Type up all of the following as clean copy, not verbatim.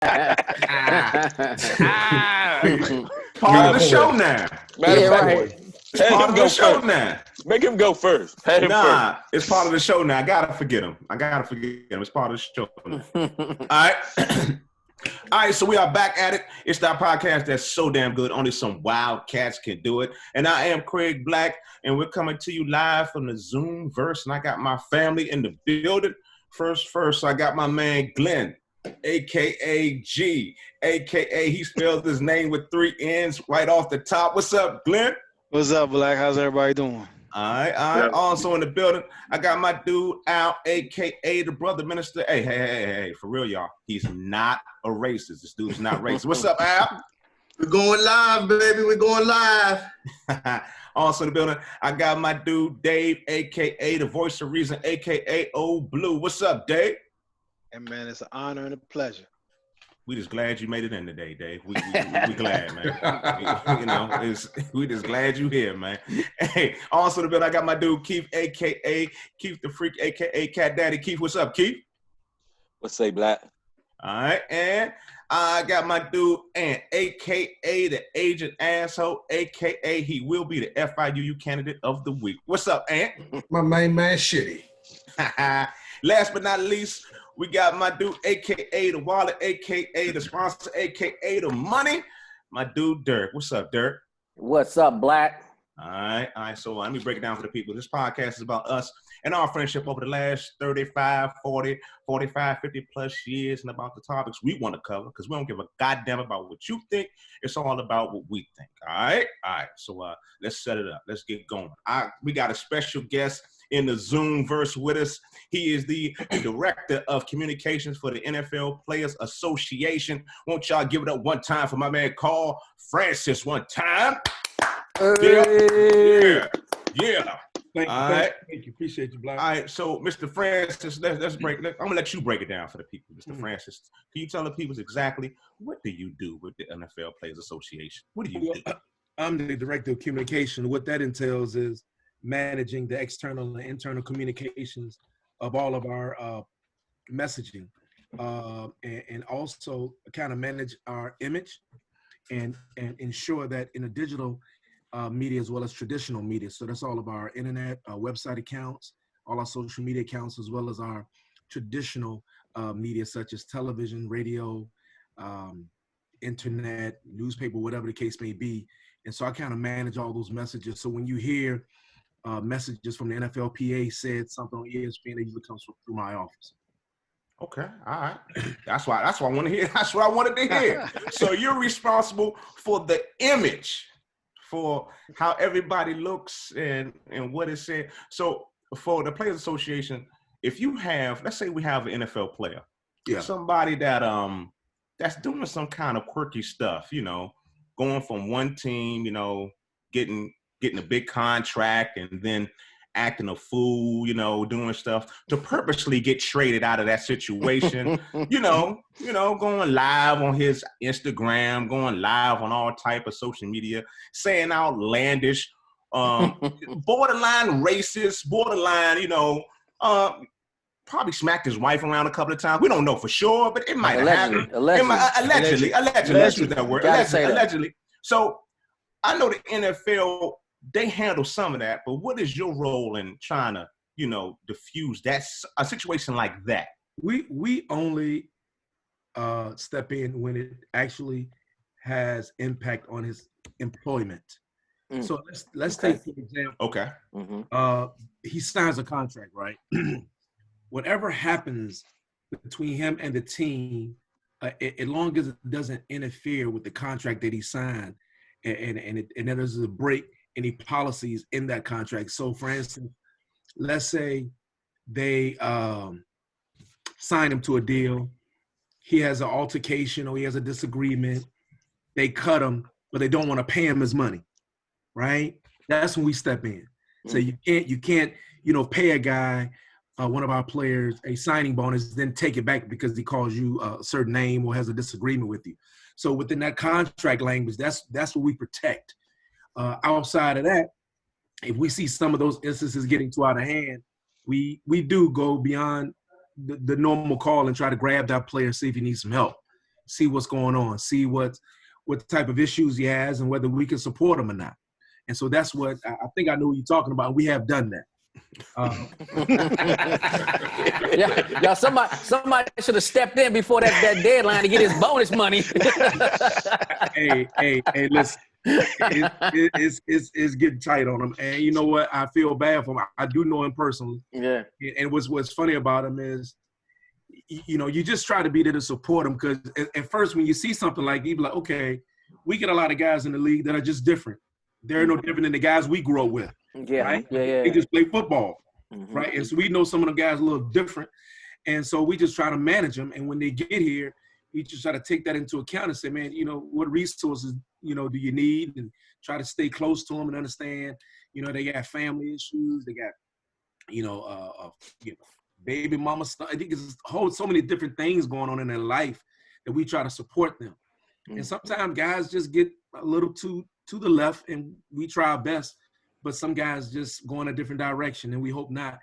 Part of the show now. Matter of fact, It's part of the show now. Make him go first. Pay him first. It's part of the show now. I gotta forget him. It's part of the show. All right. All right, so we are back at it. It's that podcast that's so damn good. Only some wild cats can do it. And I am Craig Black, and we're coming to you live from the Zoom verse. And I got my family in the building. First, I got my man Glenn, a.k.a. G, a.k.a. he spells his name with 3 N's right off the top. What's up, Glenn? What's up, Black? How's everybody doing? All right. Yeah. Also in the building, I got my dude Al, a.k.a. the brother minister. Hey, for real, y'all. He's not a racist. This dude's not racist. What's up, Al? We're going live, baby. We're going live. Also in the building, I got my dude Dave, a.k.a. the voice of reason, a.k.a. Old Blue. What's up, Dave? And man, it's an honor and a pleasure. We just glad you made it in today, Dave. We glad, man. We just glad you here, man. Hey, also in the building, I got my dude Keith, a.k.a. Keith the Freak, a.k.a. Cat Daddy. Keith, what's up, Keith? What's say, Black? All right, and I got my dude Ant, a.k.a. the agent asshole, a.k.a. he will be the FIUU candidate of the week. What's up, Ant? My main man, Shitty. Last but not least, we got my dude, a.k.a. the wallet, a.k.a. the sponsor, a.k.a. the money, my dude Dirk. What's up, Dirk? What's up, Black? All right. So let me break it down for the people. This podcast is about us and our friendship over the last 35, 40, 45, 50 plus years and about the topics we want to cover because we don't give a goddamn about what you think. It's all about what we think. All right. So let's set it up. Let's get going. We got a special guest in the Zoom verse with us. He is the director of communications for the NFL Players Association. Won't y'all give it up one time for my man Carl Francis one time? Hey. Yeah. Thank you. Appreciate you, Black. All right, so Mr. Francis, I'm gonna let you break it down for the people, Mr. Francis. Can you tell the people exactly what do you do with the NFL Players Association? What do you do? I'm the director of communication. What that entails is managing the external and internal communications of all of our messaging, and also kind of manage our image and ensure that in a digital media as well as traditional media. So that's all of our internet, website accounts, all our social media accounts, as well as our traditional media such as television, radio, internet, newspaper, whatever the case may be. And so I kind of manage all those messages. So when you hear messages from the NFLPA said something on ESPN, it usually comes through my office. Okay, all right. That's what I want to hear. That's what I wanted to hear. So you're responsible for the image, for how everybody looks and what is said. So for the Players Association, if you have, let's say we have an NFL player, somebody that that's doing some kind of quirky stuff, going from one team, getting a big contract and then acting a fool, doing stuff to purposely get traded out of that situation, going live on his Instagram, going live on all type of social media, saying outlandish, borderline racist, borderline, probably smacked his wife around a couple of times. We don't know for sure, but it might have happened. Allegedly. Let's use that word. Allegedly. So I know the NFL, they handle some of that, but what is your role in trying to, diffuse a situation like that? We only step in when it actually has impact on his employment. So let's take for example. Okay. He signs a contract, right? Whatever happens between him and the team, as long as it doesn't interfere with the contract that he signed, and there's a break any policies in that contract. So for instance, let's say they sign him to a deal. He has an altercation or he has a disagreement. They cut him, but they don't want to pay him his money, right? That's when we step in. So you can't, pay a guy, one of our players, a signing bonus, then take it back because he calls you a certain name or has a disagreement with you. So within that contract language, that's what we protect. Outside of that, if we see some of those instances getting too out of hand, we do go beyond the normal call and try to grab that player, see if he needs some help. see what's going on, see what type of issues he has and whether we can support him or not. And so that's what I think I know what you're talking about. We have done that. Yeah, somebody should have stepped in before that deadline to get his bonus money. hey, listen, it's getting tight on him, and you know what? I feel bad for him. I do know him personally. Yeah. And what's funny about him is, you know, you just try to be there to support him, because at first when you see something like, you be like, okay, we get a lot of guys in the league that are just different. They're no different than the guys we grew up with. Yeah, right? yeah. They just play football, right? And so we know some of them guys a little different, and so we just try to manage them. And when they get here, we just try to take that into account and say, man, you know, what resources, you know, do you need, and try to stay close to them and understand, you know, they got family issues, they got, you know, baby mama stuff. I think it's so many different things going on in their life that we try to support them. And sometimes guys just get a little to the left, and we try our best. But some guys just go in a different direction, and we hope not.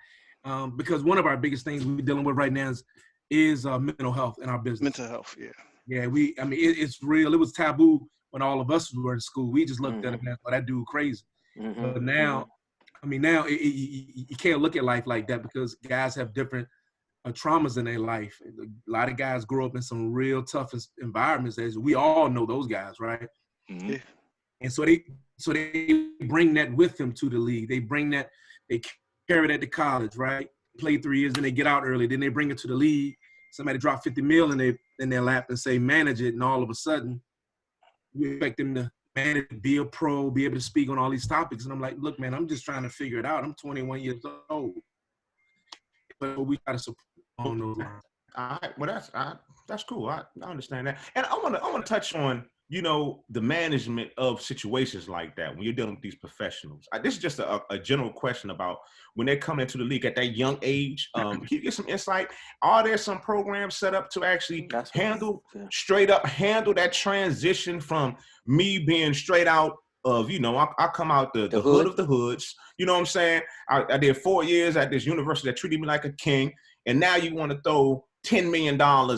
Because one of our biggest things we're dealing with right now is mental health in our business. Mental health, yeah. Yeah, it's real. It was taboo when all of us were in school. We just looked at it and thought, that dude crazy. But now, you can't look at life like that, because guys have different traumas in their life. A lot of guys grow up in some real tough environments. As we all know those guys, right? Yeah. And so they bring that with them to the league. They bring that, they carry that to college, right? Play 3 years, then they get out early. Then they bring it to the league. Somebody drop $50 million in their lap and say, manage it. And all of a sudden, we expect them to manage, be a pro, be able to speak on all these topics. And I'm like, look, man, I'm just trying to figure it out. I'm 21 years old. But we got to support on those lines. All right. Well, that's cool. I understand that. And I want to touch on, you know, the management of situations like that when you're dealing with these professionals. This is just a general question about when they come into the league at that young age. Can you get some insight? Are there some programs set up to actually handle that transition from me being straight out of, you know, I come out the hood of the hoods. You know what I'm saying? I did 4 years at this university that treated me like a king. And now you want to throw $10 million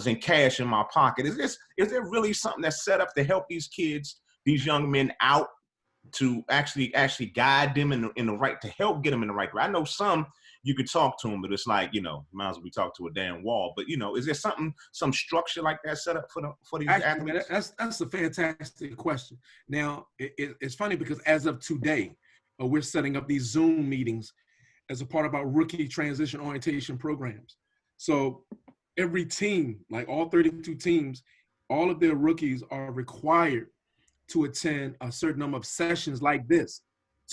in cash in my pocket. Is there really something that's set up to help these kids, these young men out, to actually guide them in the right, to help get them in the right way? I know some you could talk to them, but it's like, you know, might as well we talk to a damn wall. But, you know, is there some structure like that set up for these athletes? That's a fantastic question. Now, it's funny because as of today, we're setting up these Zoom meetings as a part of our rookie transition orientation programs. So every team, like all 32 teams, all of their rookies are required to attend a certain number of sessions like this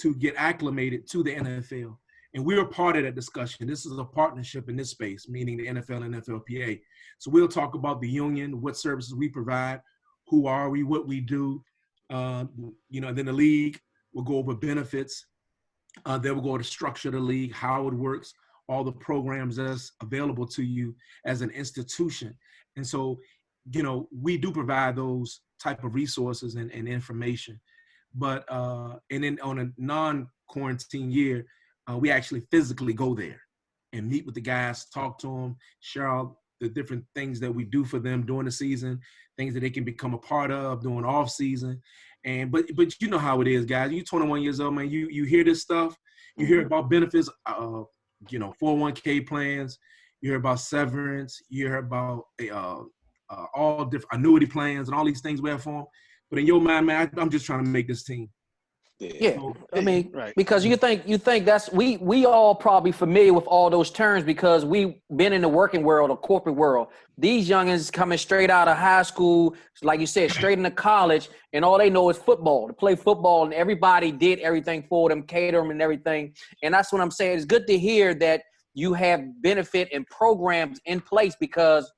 to get acclimated to the NFL. And we are part of that discussion. This is a partnership in this space, meaning the NFL and NFLPA. So we'll talk about the union, what services we provide, who are we, what we do, you know, and then the league will go over benefits. Then we'll go over the structure of the league, how it works, all the programs that's available to you as an institution. And so, you know, we do provide those type of resources and information. But, and then on a non-quarantine year, we actually physically go there and meet with the guys, talk to them, share all the different things that we do for them during the season, things that they can become a part of during off season. And, but you know how it is, guys. You're 21 years old, man. You hear this stuff. You hear about benefits, you know, 401k plans. You hear about severance. You hear about all different annuity plans and all these things we have for them. But in your mind, man, I'm just trying to make this team. Yeah, So, I mean, right. because you think that's we all probably familiar with all those terms because we've been in the working world or corporate world. These youngins coming straight out of high school, like you said, straight into college, and all they know is football, to play football, and everybody did everything for them, cater them and everything. And that's what I'm saying. It's good to hear that you have benefit and programs in place, because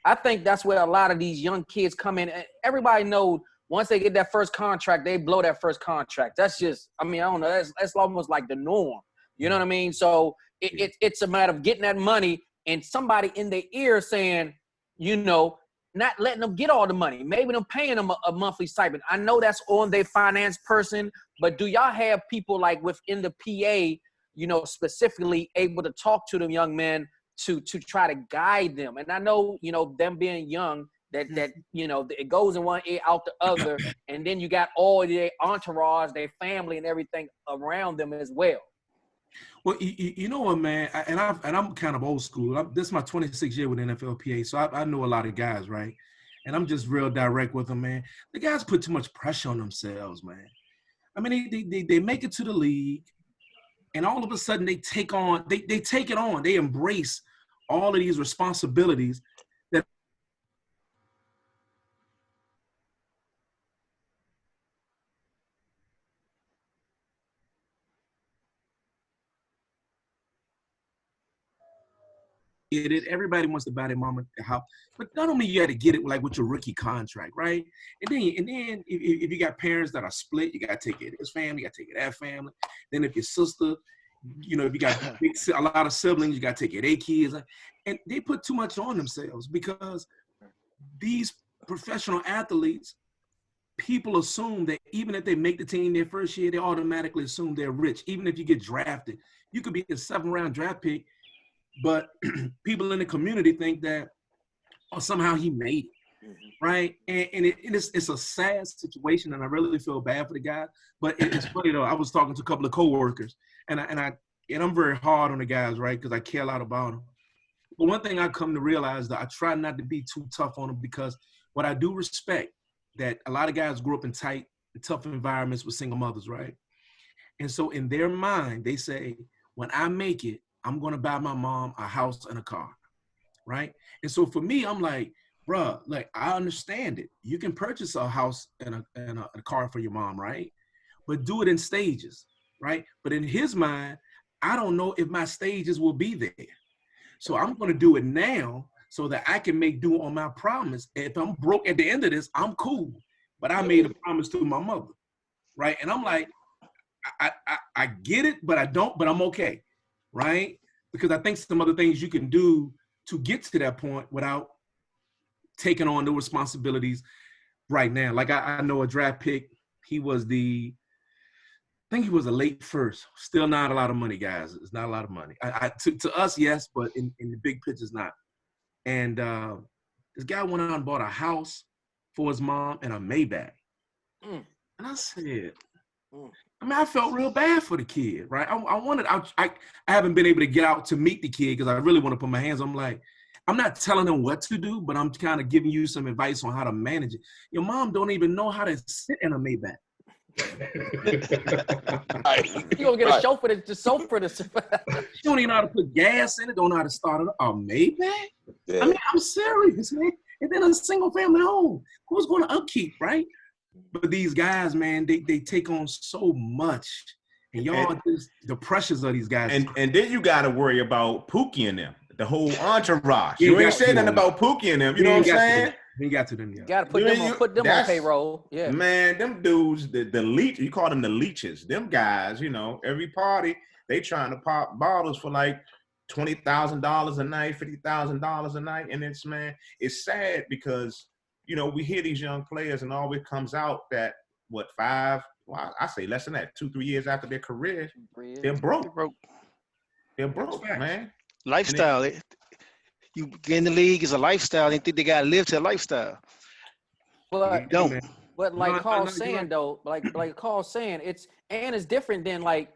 I think that's where a lot of these young kids come in. Everybody knows once they get that first contract, they blow that first contract. That's just, I mean, I don't know. That's almost like the norm. You know what I mean? So it's a matter of getting that money and somebody in their ear saying, you know, not letting them get all the money. Maybe them paying them a monthly stipend. I know that's on their finance person, but do y'all have people like within the PA, you know, specifically able to talk to them young men to try to guide them? And I know, you know, them being young, that it goes in one ear out the other, and then you got all their entourage, their family, and everything around them as well. Well, you know what, man, I'm kind of old school. This is my 26th year with NFLPA, so I know a lot of guys, right? And I'm just real direct with them, man. The guys put too much pressure on themselves, man. I mean, they make it to the league, and all of a sudden they take it on. They embrace all of these responsibilities that everybody wants to buy their mama a house, but not only you got to get it like with your rookie contract, right? And then if you got parents that are split, you got to take it this family, you got to take it that family. Then if your sister, if you got a lot of siblings, you got to take it their kids, and they put too much on themselves because these professional athletes, people assume that even if they make the team their first year, they automatically assume they're rich. Even if you get drafted, you could be a 7th-round draft pick. But people in the community think that somehow he made it, right? And it's a sad situation, and I really feel bad for the guy. But it's funny though. I was talking to a couple of coworkers, and I'm very hard on the guys, right? Because I care a lot about them. But one thing I come to realize that I try not to be too tough on them, because what I do respect that a lot of guys grew up in tight, tough environments with single mothers, right? And so in their mind, they say, when I make it, I'm going to buy my mom a house and a car, right? And so for me, I'm like, bruh, like, I understand it. You can purchase a house and a car for your mom, right? But do it in stages, right? But in his mind, I don't know if my stages will be there. So I'm going to do it now so that I can make do on my promise. If I'm broke at the end of this, I'm cool. But I made a promise to my mother, right? And I'm like, I get it, but I don't, but I'm okay. Right? Because I think some other things you can do to get to that point without taking on the responsibilities right now. Like I know a draft pick, I think he was a late first. Still not a lot of money, guys. It's not a lot of money. To us, yes, but in the big picture, it's not. And this guy went out and bought a house for his mom and a Maybach. And I said, I mean, I felt real bad for the kid, right? I haven't been able to get out to meet the kid because I really want to put my hands on him. Like, I'm not telling him what to do, but I'm kind of giving you some advice on how to manage it. Your mom don't even know how to sit in a Maybach. You gonna get a chauffeur to chauffeur this. She don't even know how to put gas in it, don't know how to start it. A Maybach? Yeah. I mean, I'm serious, man. And then a single family home. Who's going to upkeep, right? But these guys, man, they take on so much. And y'all, the pressures of these guys. And then you got to worry about Pookie and them, the whole entourage. You ain't saying nothing about Pookie and them. You know what I'm saying? You got to them, yeah. You got to put them on payroll. Yeah. Man, them dudes, the leech, you call them the leeches. Them guys, every party, they trying to pop bottles for like $20,000 a night, $50,000 a night. And it's sad because we hear these young players and always comes out that, I say less than that, 2-3 years after their career, they're broke. They're broke, man. Lifestyle. You get in the league is a lifestyle. They think they got to live to a lifestyle. But don't. But like Carl's saying, though, like Carl's saying, it's different than like,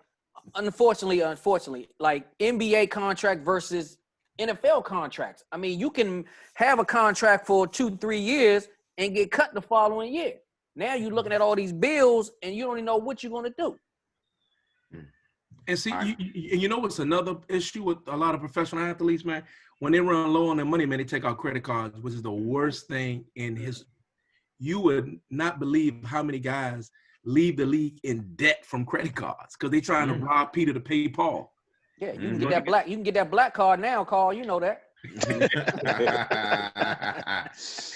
unfortunately, like NBA contract versus NFL contracts. I mean, you can have a contract for 2-3 years and get cut the following year. Now you're looking at all these bills and you don't even know what you're going to do. And see, you know what's another issue with a lot of professional athletes, man? When they run low on their money, man, they take out credit cards, which is the worst thing in history. You would not believe how many guys leave the league in debt from credit cards because they're trying to rob Peter to pay Paul. Yeah, you can get that black. You can get that black card now, Carl. You know that.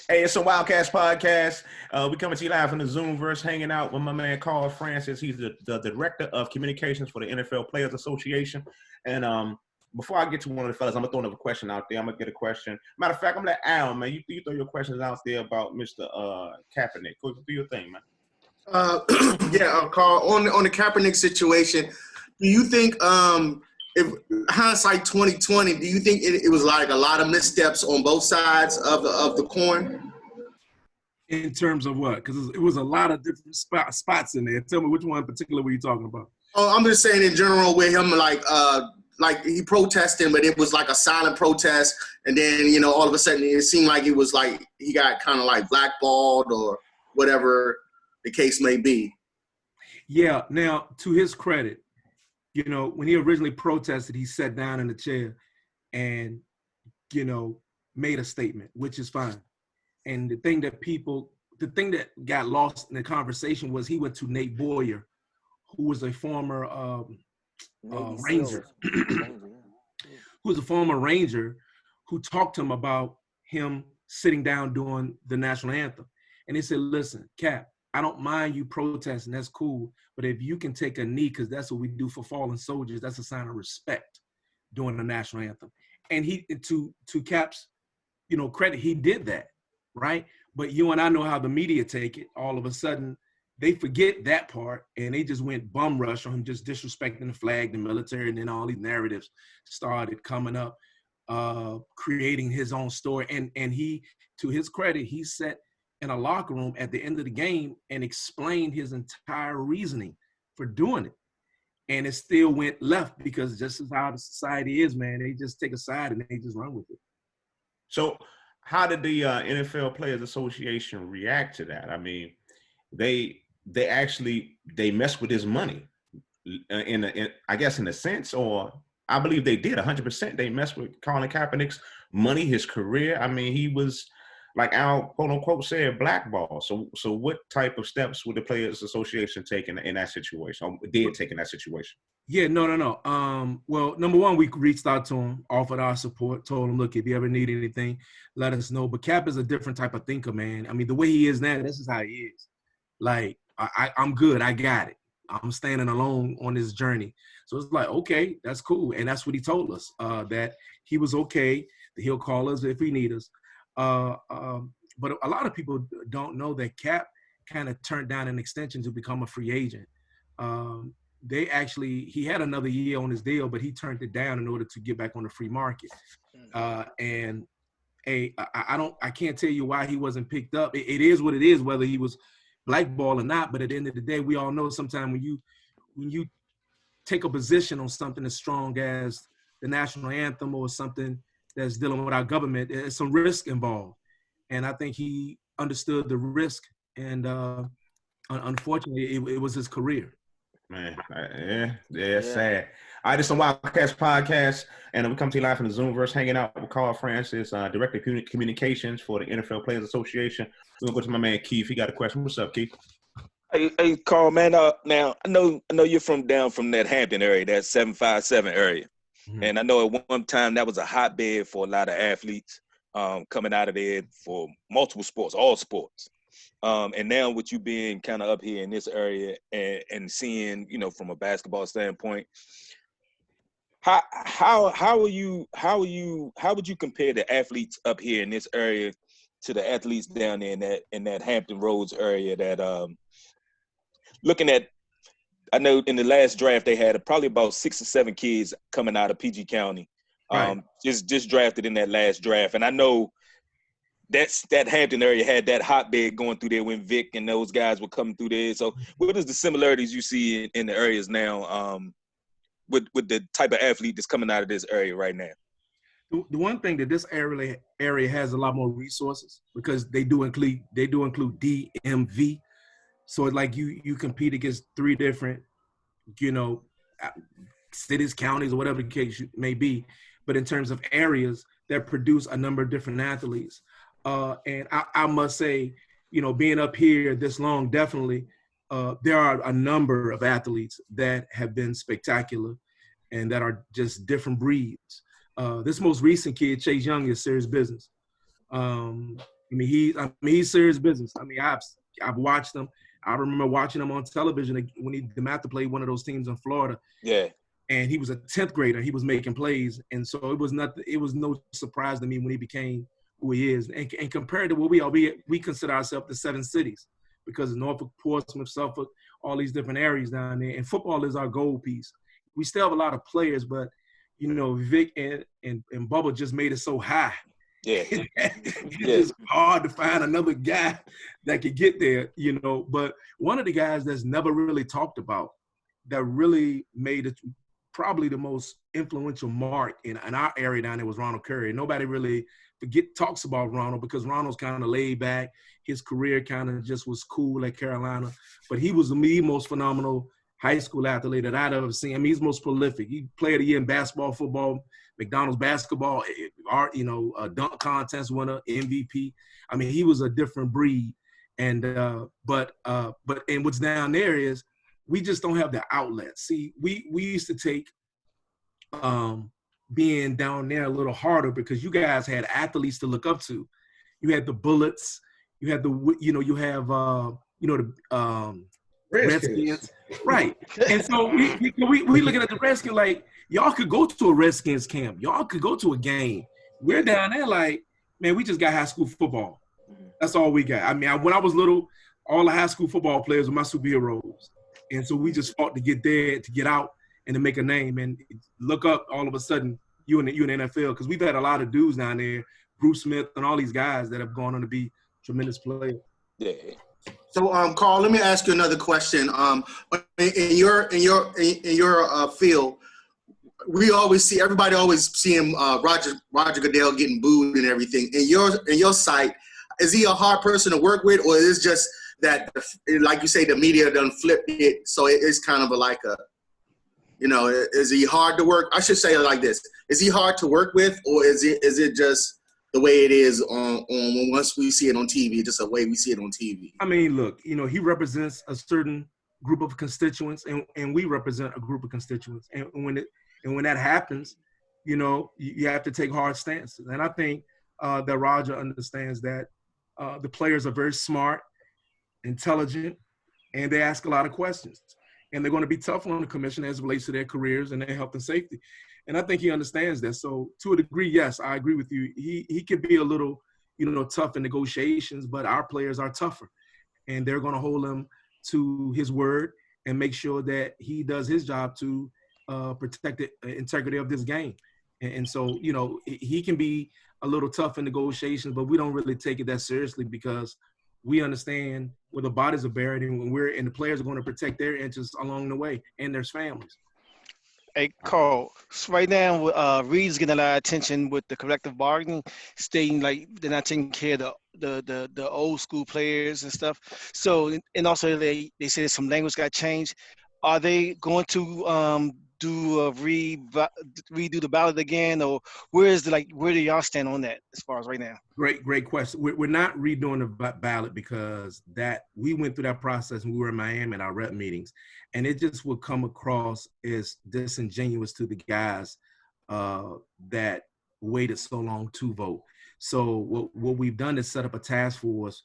Hey, it's a Wildcats podcast. We coming to you live from the Zoomverse, hanging out with my man Carl Francis. He's the director of communications for the NFL Players Association. And before I get to one of the fellas, I'm gonna throw another question out there. I'm gonna get a question. Matter of fact, I'm gonna let Al, man, you throw your questions out there about Mr. Kaepernick. Go do your thing, man. Carl, on the Kaepernick situation, do you think if hindsight 2020, do you think it was like a lot of missteps on both sides of the coin? In terms of what? Because it was a lot of different spots in there. Tell me which one in particular were you talking about? Oh, I'm just saying in general with him, like he protesting, but it was like a silent protest, and then all of a sudden it seemed like it was like he got kind of like blackballed or whatever the case may be. Yeah. Now, to his credit, when he originally protested, he sat down in the chair and made a statement, which is fine. And the thing that got lost in the conversation was he went to Nate Boyer, who was a former Ranger, who was a former Ranger, who talked to him about him sitting down during the national anthem. And he said, listen, Cap, I don't mind you protesting, that's cool. But if you can take a knee, because that's what we do for fallen soldiers, that's a sign of respect during the national anthem. And he, to Cap's, credit, he did that, right? But you and I know how the media take it. All of a sudden, they forget that part, and they just went bum rush on him, just disrespecting the flag, the military, and then all these narratives started coming up, creating his own story. And he, to his credit, he sat in a locker room at the end of the game and explained his entire reasoning for doing it. And it still went left because just as how the society is, man, they just take a side and they just run with it. So how did the NFL Players Association react to that? I mean, they messed with his money I guess in a sense, or I believe they did 100%. They messed with Colin Kaepernick's money, his career. I mean, he was, like Al quote unquote said, blackball. So what type of steps would the Players Association take in that situation? Or did take in that situation? Yeah, no. Well, number one, we reached out to him, offered our support, told him, look, if you ever need anything, let us know. But Cap is a different type of thinker, man. I mean, the way he is now, this is how he is. Like, I'm good. I got it. I'm standing alone on this journey. So it's like, okay, that's cool. And that's what he told us, that he was okay, that he'll call us if he need us. But a lot of people don't know that Cap kind of turned down an extension to become a free agent. He had another year on his deal, but he turned it down in order to get back on the free market. I can't tell you why he wasn't picked up. It is what it is, whether he was blackball or not. But at the end of the day, we all know sometimes when you take a position on something as strong as the national anthem or something that's dealing with our government, there's some risk involved. And I think he understood the risk. And unfortunately, it was his career. Man, yeah, sad. All right, this is some Wildcats podcast, and we come to you live from the Zoomverse, hanging out with Carl Francis, Director of Communications for the NFL Players Association. We're gonna go to my man Keith. He got a question. What's up, Keith? Hey, Carl, man. Now I know you're down from that Hampton area, that 757 area, and I know at one time that was a hotbed for a lot of athletes coming out of there for multiple sports, all sports. And now with you being kind of up here in this area and seeing, from a basketball standpoint, how would you compare the athletes up here in this area to the athletes down there in that Hampton Roads area that looking at, I know in the last draft they had probably about 6 or 7 kids coming out of PG County, Right. just drafted in that last draft. And I know that Hampton area had that hotbed going through there when Vic and those guys were coming through there. So what is the similarities you see in the areas now with the type of athlete that's coming out of this area right now? The one thing that this area has a lot more resources because they do include DMV. So it's like you compete against 3 different, cities, counties, or whatever the case may be. But in terms of areas that produce a number of different athletes. And I must say, being up here this long, definitely, there are a number of athletes that have been spectacular and that are just different breeds. This most recent kid, Chase Young, is serious business. He's serious business. I mean, I've watched him. I remember watching him on television when he played one of those teams in Florida. Yeah. And he was a 10th grader. He was making plays. And so it was no surprise to me when he became who he is. And compared to what we are, we consider ourselves the 7 cities because of Norfolk, Portsmouth, Suffolk, all these different areas down there. And football is our gold piece. We still have a lot of players, but, Vic and Bubba just made it so high. Yeah. It's hard to find another guy that could get there, you know. But one of the guys that's never really talked about that really made it probably the most influential mark in our area down there was Ronald Curry. Nobody really talks about Ronald because Ronald's kind of laid back. His career kind of just was cool at Carolina. But he was the most phenomenal high school athlete that I'd ever seen. I mean, he's most prolific. He played of the year in basketball, football, McDonald's basketball, dunk contest winner, MVP. I mean, he was a different breed. And but what's down there is we just don't have the outlet. See, we used to take being down there a little harder because you guys had athletes to look up to. You had the Bullets. You had the Redskins. Right. And so we looking at the Redskins like, y'all could go to a Redskins camp. Y'all could go to a game. We're down there like, man, we just got high school football. That's all we got. I mean, when I was little, all the high school football players were my superheroes. And so we just fought to get there, to get out, and to make a name. And look up, all of a sudden, you in the NFL, because we've had a lot of dudes down there, Bruce Smith and all these guys that have gone on to be tremendous players. Yeah. So, Carl, let me ask you another question. In your field, everybody always seeing Roger Goodell getting booed and everything. In your site, is he a hard person to work with, or is it just that, like you say, the media done flipped it, so it's kind of is he hard to work? I should say it like this: is he hard to work with, or is it just the way it is once we see it on TV, just the way we see it on TV? I mean, look, he represents a certain group of constituents, and we represent a group of constituents. And when that happens, you have to take hard stances. And I think that Roger understands that the players are very smart, intelligent, and they ask a lot of questions. And they're going to be tough on the commission as it relates to their careers and their health and safety. And I think he understands that. So to a degree, yes, I agree with you. He can be a little, tough in negotiations, but our players are tougher. And they're going to hold him to his word and make sure that he does his job to protect the integrity of this game. And so, he can be a little tough in negotiations, but we don't really take it that seriously because we understand where the bodies are buried and the players are going to protect their interests along the way and their families. Hey, Carl, so right now, Reed's getting a lot of attention with the collective bargaining, stating like they're not taking care of the old school players and stuff. So, and also they say that some language got changed. Are they going to redo the ballot again, or where do y'all stand on that as far as right now? Great question. We're not redoing the ballot because we went through that process when we were in Miami at our rep meetings, and it just would come across as disingenuous to the guys that waited so long to vote. So what we've done is set up a task force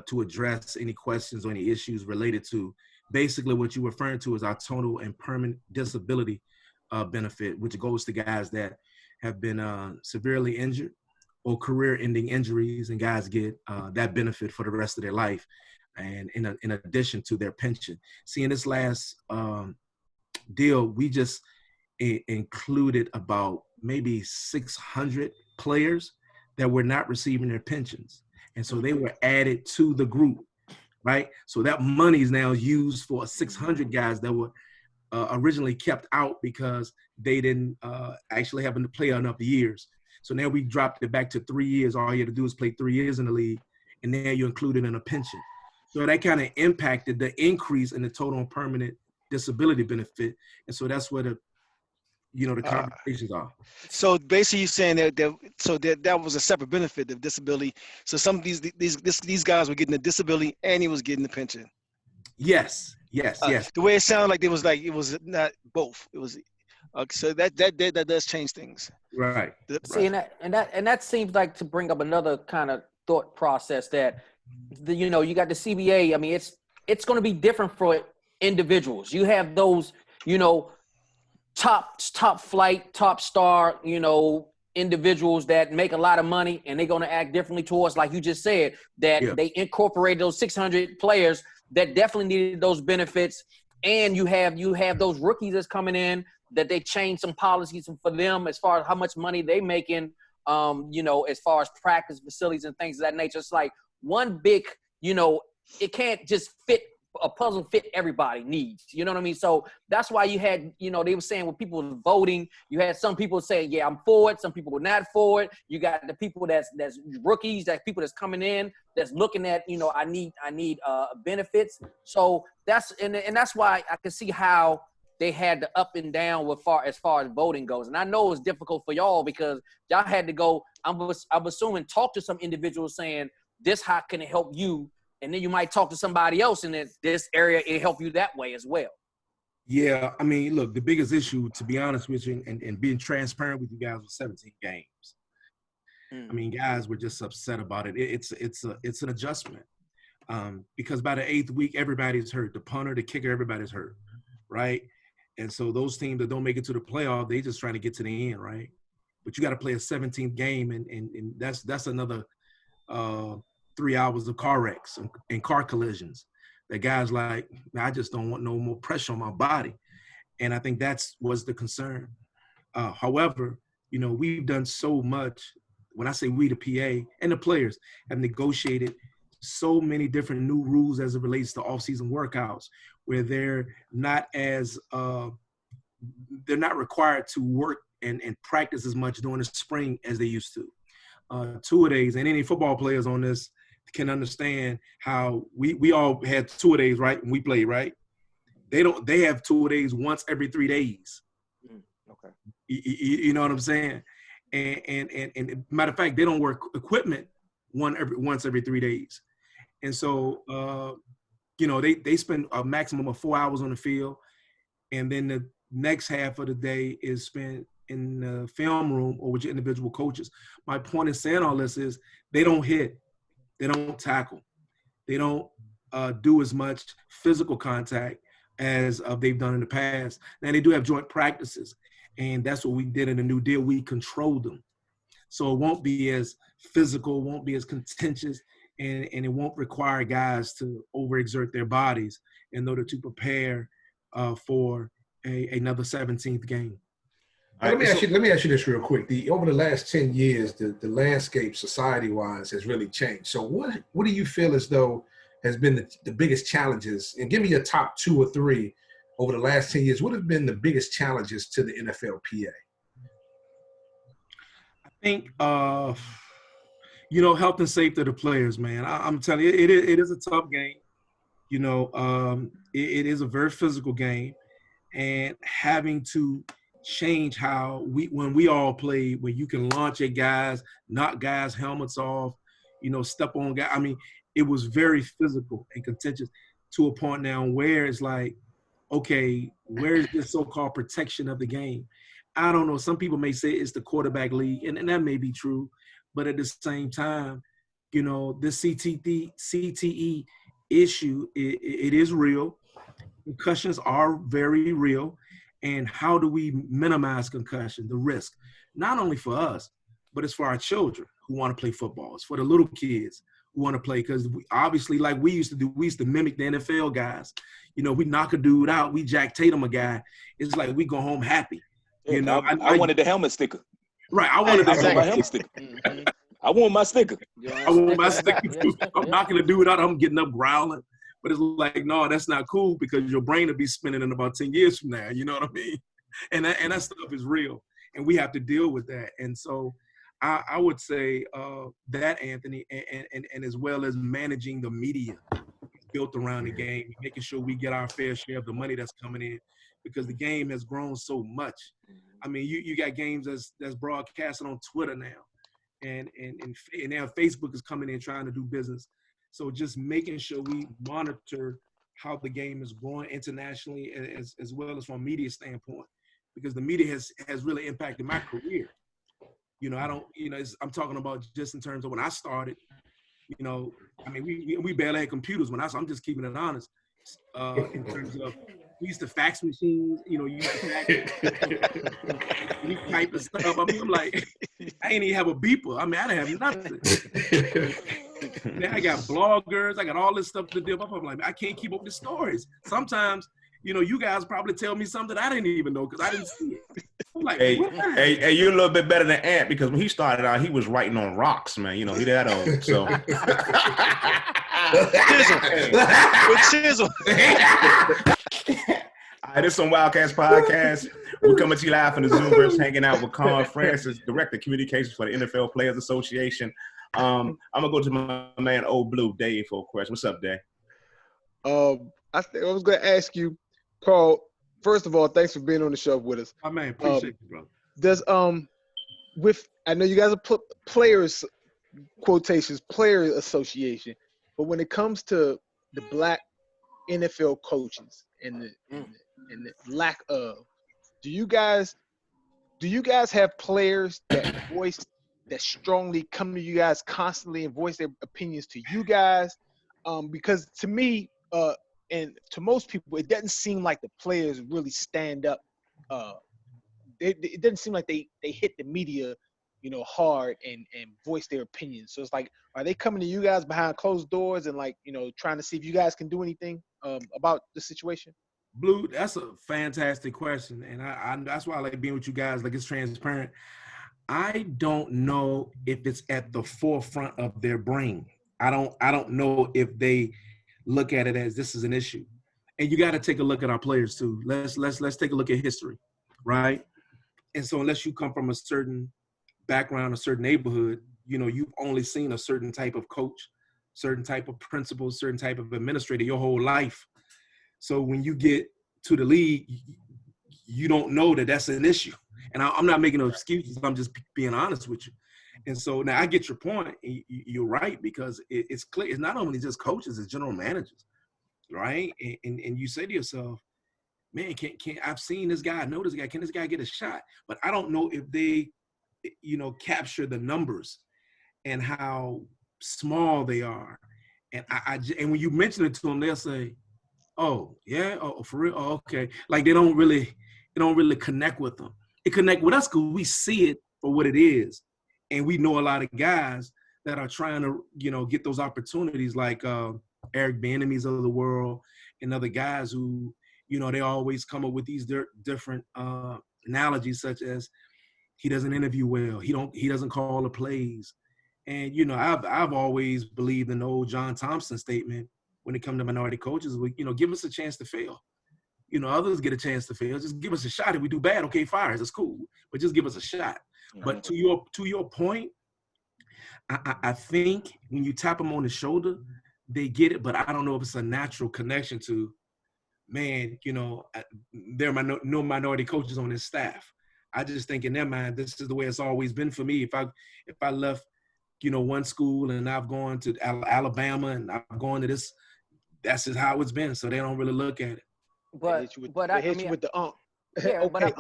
to address any questions or any issues related to basically what you're referring to as our total and permanent disability benefit, which goes to guys that have been severely injured or career-ending injuries, and guys get that benefit for the rest of their life, and in addition to their pension. See, in this last deal, we just included about maybe 600 players that were not receiving their pensions, and so they were added to the group. Right, so that money is now used for 600 guys that were originally kept out because they didn't actually happen to play enough years. So now we dropped it back to 3 years. All you had to do is play 3 years in the league, and now you're included in a pension. So that kind of impacted the increase in the total and permanent disability benefit, and so that's where the conversations are. So basically, you're saying that was a separate benefit of disability. So some of these guys were getting the disability and he was getting the pension. Yes. The way it sounded like it was not both. It was so that does change things. Right. See, and that seems like to bring up another kind of thought process that you got the CBA. I mean, it's going to be different for individuals. You have those, top flight, top star, individuals that make a lot of money, and they're going to act differently towards, like you just said, that they incorporated those 600 players that definitely needed those benefits. And you have those rookies that's coming in that they changed some policies for them as far as how much money they making as far as practice facilities and things of that nature. It's like one big, it can't just fit a puzzle fit everybody needs. You know what I mean? So that's why you had, they were saying when people were voting, you had some people saying, yeah, I'm for it. Some people were not for it. You got the people that's rookies, that people that's coming in, that's looking at, I need benefits. So that's why I can see how they had the up and down as far as voting goes. And I know it's difficult for y'all because y'all had to go, I'm assuming, talk to some individuals saying, this, how can it help you? And then you might talk to somebody else in this area, it help you that way as well. Yeah, I mean, look, the biggest issue, to be honest with you, and being transparent with you guys, was 17 games. I mean, guys were just upset about it. It's an adjustment because by the 8th week, everybody's hurt. The punter, the kicker, everybody's hurt, right? And so those teams that don't make it to the playoff, they just trying to get to the end, right? But you got to play a 17th game, and that's another 3 hours of car wrecks and car collisions. That guys like, I just don't want no more pressure on my body. And I think was the concern. However, we've done so much. When I say we, the PA and the players have negotiated so many different new rules as it relates to off-season workouts, where they're not required to work and practice as much during the spring as they used to. 2-a-days, and any football players on this can understand how we all had 2-a-days, right? And we played, right? They have 2-a-days once every 3 days. Okay. You know what I'm saying? And matter of fact, they don't work equipment once every 3 days. And so, they spend a maximum of 4 hours on the field. And then the next half of the day is spent in the film room or with your individual coaches. My point in saying all this is they don't hit. They don't tackle. They don't do as much physical contact as they've done in the past. Now, they do have joint practices, and that's what we did in the new deal. We controlled them. So it won't be as physical, won't be as contentious, and it won't require guys to overexert their bodies in order to prepare for another 17th game. Let me ask you this real quick. Over the last 10 years, the landscape society-wise has really changed. So what do you feel as though has been the biggest challenges? And give me your top 2 or 3 over the last 10 years. What have been the biggest challenges to the NFLPA? I think, health and safety of the players, man. I'm telling you, it is a tough game. It is a very physical game. And having to change how when we all play, where you can launch at guys, knock guys' helmets off, step on guys. I mean, it was very physical and contentious to a point now where it's like, okay, where is this so-called protection of the game? I don't know. Some people may say it's the quarterback league, and that may be true. But at the same time, this CTE issue, it is real. Concussions are very real. And how do we minimize concussion, the risk, not only for us, but it's for our children who want to play football. It's for the little kids who want to play, because obviously, like we used to do, we used to mimic the NFL guys. We knock a dude out, we Jack Tatum a guy. It's like we go home happy. I wanted the helmet sticker. Right, I wanted my helmet sticker. I want my sticker. I want my sticker too. I'm knocking a dude out, I'm getting up growling. But it's like, no, that's not cool, because your brain will be spinning in about 10 years from now. You know what I mean? And that stuff is real, and we have to deal with that. And so I would say that, Anthony, and as well as managing the media built around the game, making sure we get our fair share of the money that's coming in, because the game has grown so much. I mean, you got games that's broadcasted on Twitter now, and now Facebook is coming in trying to do business. So just making sure we monitor how the game is growing internationally, as well as from a media standpoint, because the media has really impacted my career. I'm talking about just in terms of when I started. I mean, we barely had computers when I'm just keeping it honest. In terms of, we used to fax machines. You used to fax, we type and stuff. I mean, I'm like, I ain't even have a beeper. I mean, I didn't have nothing. Now I got bloggers. I got all this stuff to deal with. I'm like, I can't keep up with the stories. Sometimes you guys probably tell me something I didn't even know because I didn't see it. I'm like, hey, you're a little bit better than Ant because when he started out, he was writing on rocks, man. He that old. So Chisel. All right, this is some Wildcats podcast. We're coming to you live from the Zoomverse, hanging out with Con Francis, Director of Communications for the NFL Players Association. I'm gonna go to my man Old Blue Dave for a question. What's up, Dave? I was going to ask you, Carl. First of all, thanks for being on the show with us. My man, appreciate you, brother. Does I know you guys are players, quotations, player association, but when it comes to the black NFL coaches and the lack of, do you guys have players that strongly come to you guys constantly and voice their opinions to you guys? Because to me, and to most people, it doesn't seem like the players really stand up. It doesn't seem like they hit the media, hard and voice their opinions. So it's like, are they coming to you guys behind closed doors and trying to see if you guys can do anything about the situation? Blue, that's a fantastic question, and I that's why I like being with you guys. Like, it's transparent. I don't know if it's at the forefront of their brain. I don't know if they look at it as this is an issue. And you got to take a look at our players too. Let's take a look at history, right? And so unless you come from a certain background, a certain neighborhood, you've only seen a certain type of coach, certain type of principal, certain type of administrator your whole life. So when you get to the league, you don't know that that's an issue. And I'm not making no excuses. I'm just being honest with you. And so now I get your point. You're right, because it's clear. It's not only just coaches, it's general managers, right? And you say to yourself, man, can I've seen this guy, I know this guy, can this guy get a shot? But I don't know if they, capture the numbers and how small they are. And and when you mention it to them, they'll say, oh, yeah, oh, for real? Oh, okay. Like they don't really connect with them. It connect with us because we see it for what it is. And we know a lot of guys that are trying to, get those opportunities, like Eric Bieniemys of the world and other guys who, they always come up with these different analogies, such as he doesn't interview well, he doesn't call the plays. And I've always believed in the old John Thompson statement when it comes to minority coaches. Give us a chance to fail. Others get a chance to fail. Just give us a shot. If we do bad, okay, fire us. It's cool. But just give us a shot. But to your point, I think when you tap them on the shoulder, they get it. But I don't know if it's a natural connection to, man, there are no minority coaches on this staff. I just think in their mind, this is the way it's always been for me. If I left, one school and I've gone to Alabama and I've gone to this, that's just how it's been. So they don't really look at it. But I hit you with the Yeah, okay,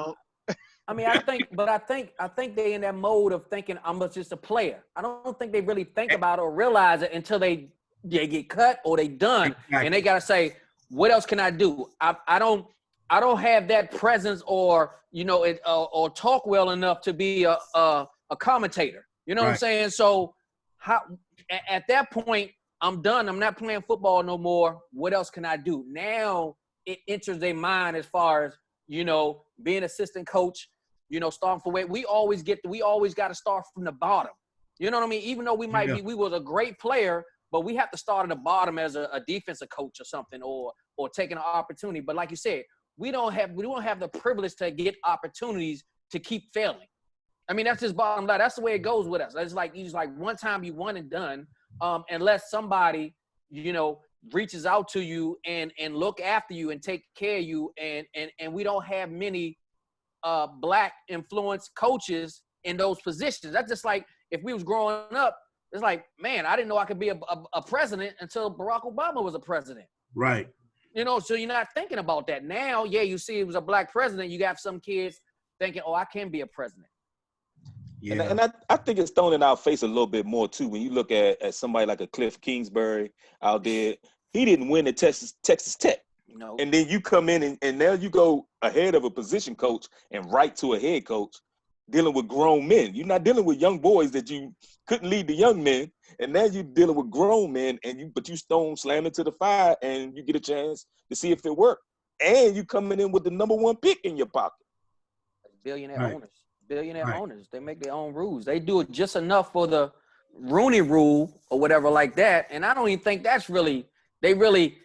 I think they in that mode of thinking I'm just a player. I don't think they really think about it or realize it until they get cut or they done, exactly. And they gotta say, what else can I do? I don't have that presence or or talk well enough to be a commentator. You know right. What I'm saying? So at that point, I'm done. I'm not playing football no more. What else can I do? Now it enters their mind as far as, being assistant coach, starting from where we always got to start from the bottom. You know what I mean? Even though we was a great player, but we have to start at the bottom as a defensive coach or something, or taking an opportunity. But like you said, we don't have the privilege to get opportunities to keep failing. I mean, that's just bottom line. That's the way it goes with us. It's like one time you won and done, unless somebody, reaches out to you and look after you and take care of you. And we don't have many black influenced coaches in those positions. That's just like if we was growing up, it's like, man, I didn't know I could be a president until Barack Obama was a president. Right. So you're not thinking about that. Now, yeah, you see it was a black president. You got some kids thinking, oh, I can be a president. Yeah. And I think it's thrown in our face a little bit more, too, when you look at somebody like a Cliff Kingsbury out there. He didn't win at Texas Tech. No. And then you come in and now you go ahead of a position coach and right to a head coach dealing with grown men. You're not dealing with young boys that you couldn't lead the young men. And now you're dealing with grown men but you stone slam into the fire and you get a chance to see if it worked. and you coming in with the #1 pick in your pocket. Billionaire Right. owners. Billionaire Right. owners. They make their own rules. They do it just enough for the Rooney rule or whatever like that. And I don't even think that's really, they really,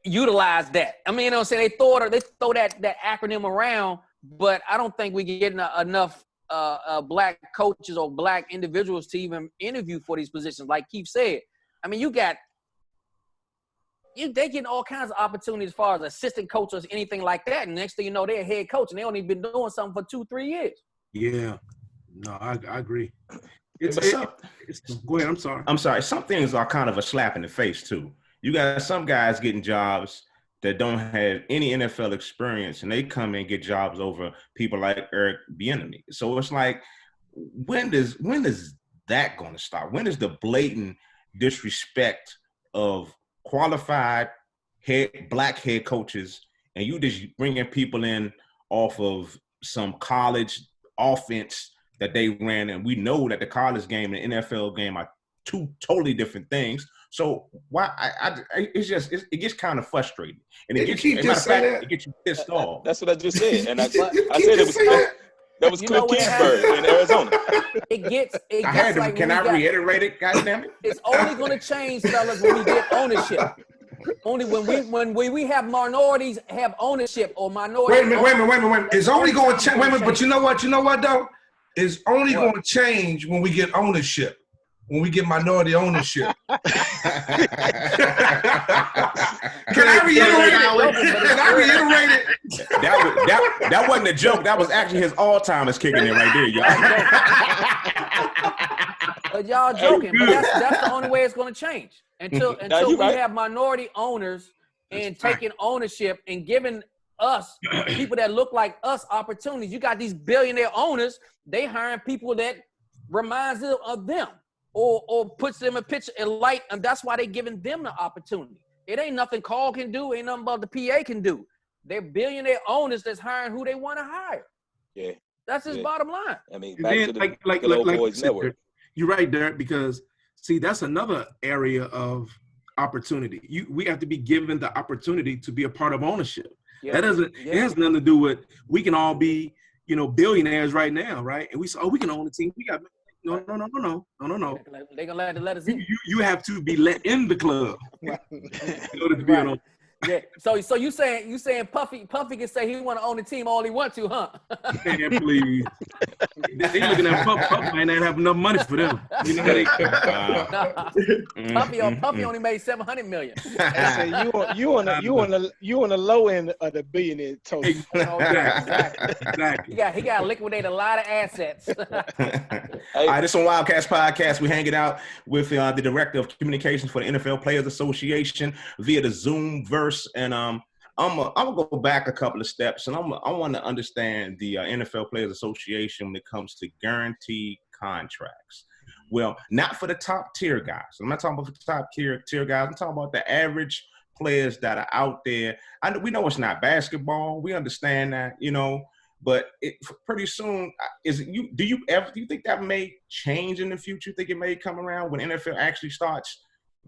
utilize that. I mean, you know what I'm saying? They throw that acronym around, but I don't think we're getting enough black coaches or black individuals to even interview for these positions. Like Keith said, I mean, they getting all kinds of opportunities as far as assistant coaches, anything like that. And next thing you know, they're a head coach and they only been doing something for 2-3 years. Yeah. No, I agree. Go ahead. I'm sorry. I'm sorry. Some things are kind of a slap in the face too. You got some guys getting jobs that don't have any NFL experience, and they come in and get jobs over people like Eric Bieniemy. So it's like, when is that going to stop? When is the blatant disrespect of qualified black head coaches, and you just bringing people in off of some college offense that they ran? And we know that the college game and the NFL game are two totally different things. So why it gets kind of frustrating, and it gets you pissed off. That's what I just said, and I said that was Cliff Kingsbury in Arizona. Can I reiterate it? Goddamn it! It's only going to change, fellas, when we get ownership. Only when we have minorities have ownership or minorities. Wait a minute. It's only going to change. Wait a minute, but you know what though? It's only going to change when we get ownership. When we get minority ownership. Can I reiterate it? That wasn't a joke. That was actually his all-timers kicking in right there, y'all. But y'all joking. But that's the only way it's going to change. Until we have minority owners and taking ownership and giving us, people that look like us, opportunities. You got these billionaire owners, they hiring people that reminds them of them. Or puts them in picture in light, and that's why they giving them the opportunity. It ain't nothing Carl can do, ain't nothing but the PA can do. They're billionaire owners that's hiring who they want to hire. Yeah, that's his bottom line. I mean, back to the good old boys network. You're right, Derek, because see, that's another area of opportunity. We have to be given the opportunity to be a part of ownership. Yeah. It has nothing to do with we can all be, billionaires right now, right? And we say, we can own the team. We got. No. They're gonna let us in. You have to be let in the club in order to be on. Yeah. So you saying Puffy can say he want to own the team all he want to, huh? Man, please. They looking at Puffy and they have enough money for them. You know Puffy only made $700 million. You on the low end of the billionaire total. Exactly. He got to liquidate a lot of assets. All right, this is on Wildcats Podcast. We're hanging out with the Director of Communications for the NFL Players Association via the Zoom verse. And I'm gonna go back a couple of steps, and I want to understand the NFL Players Association when it comes to guaranteed contracts. Well, not for the top tier guys. I'm not talking about the top tier guys. I'm talking about the average players that are out there. We know it's not basketball. We understand that, but pretty soon do you think that may change in the future? You think it may come around when NFL actually starts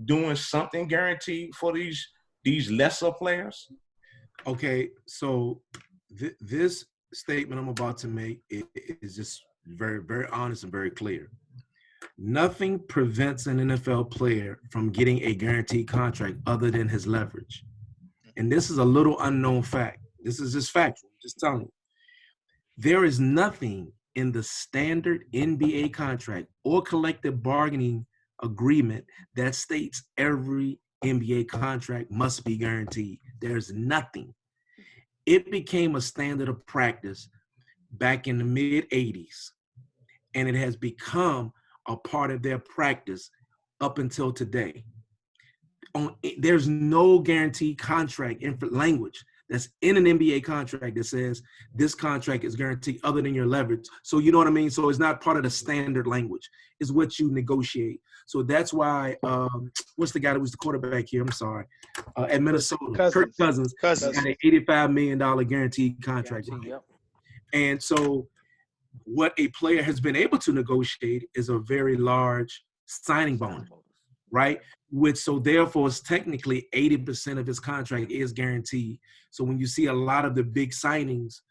doing something guaranteed for these lesser players? Okay, so this statement I'm about to make is just very, very honest and very clear. Nothing prevents an NFL player from getting a guaranteed contract other than his leverage. And this is a little unknown fact. This is just factual. Just telling you. There is nothing in the standard NBA contract or collective bargaining agreement that states every NBA contract must be guaranteed. There's nothing. It became a standard of practice back in the mid-'80s, and it has become a part of their practice up until today. There's no guaranteed contract language that's in an NBA contract that says this contract is guaranteed other than your leverage. So you know what I mean? So it's not part of the standard language. It's what you negotiate. So that's why, what's the guy that was the quarterback here? I'm sorry. At Minnesota, Kirk Cousins got an $85 million guaranteed contract. Yep. And so what a player has been able to negotiate is a very large signing bonus. right? Which so therefore it's technically 80% of his contract is guaranteed. So when you see a lot of the big signings,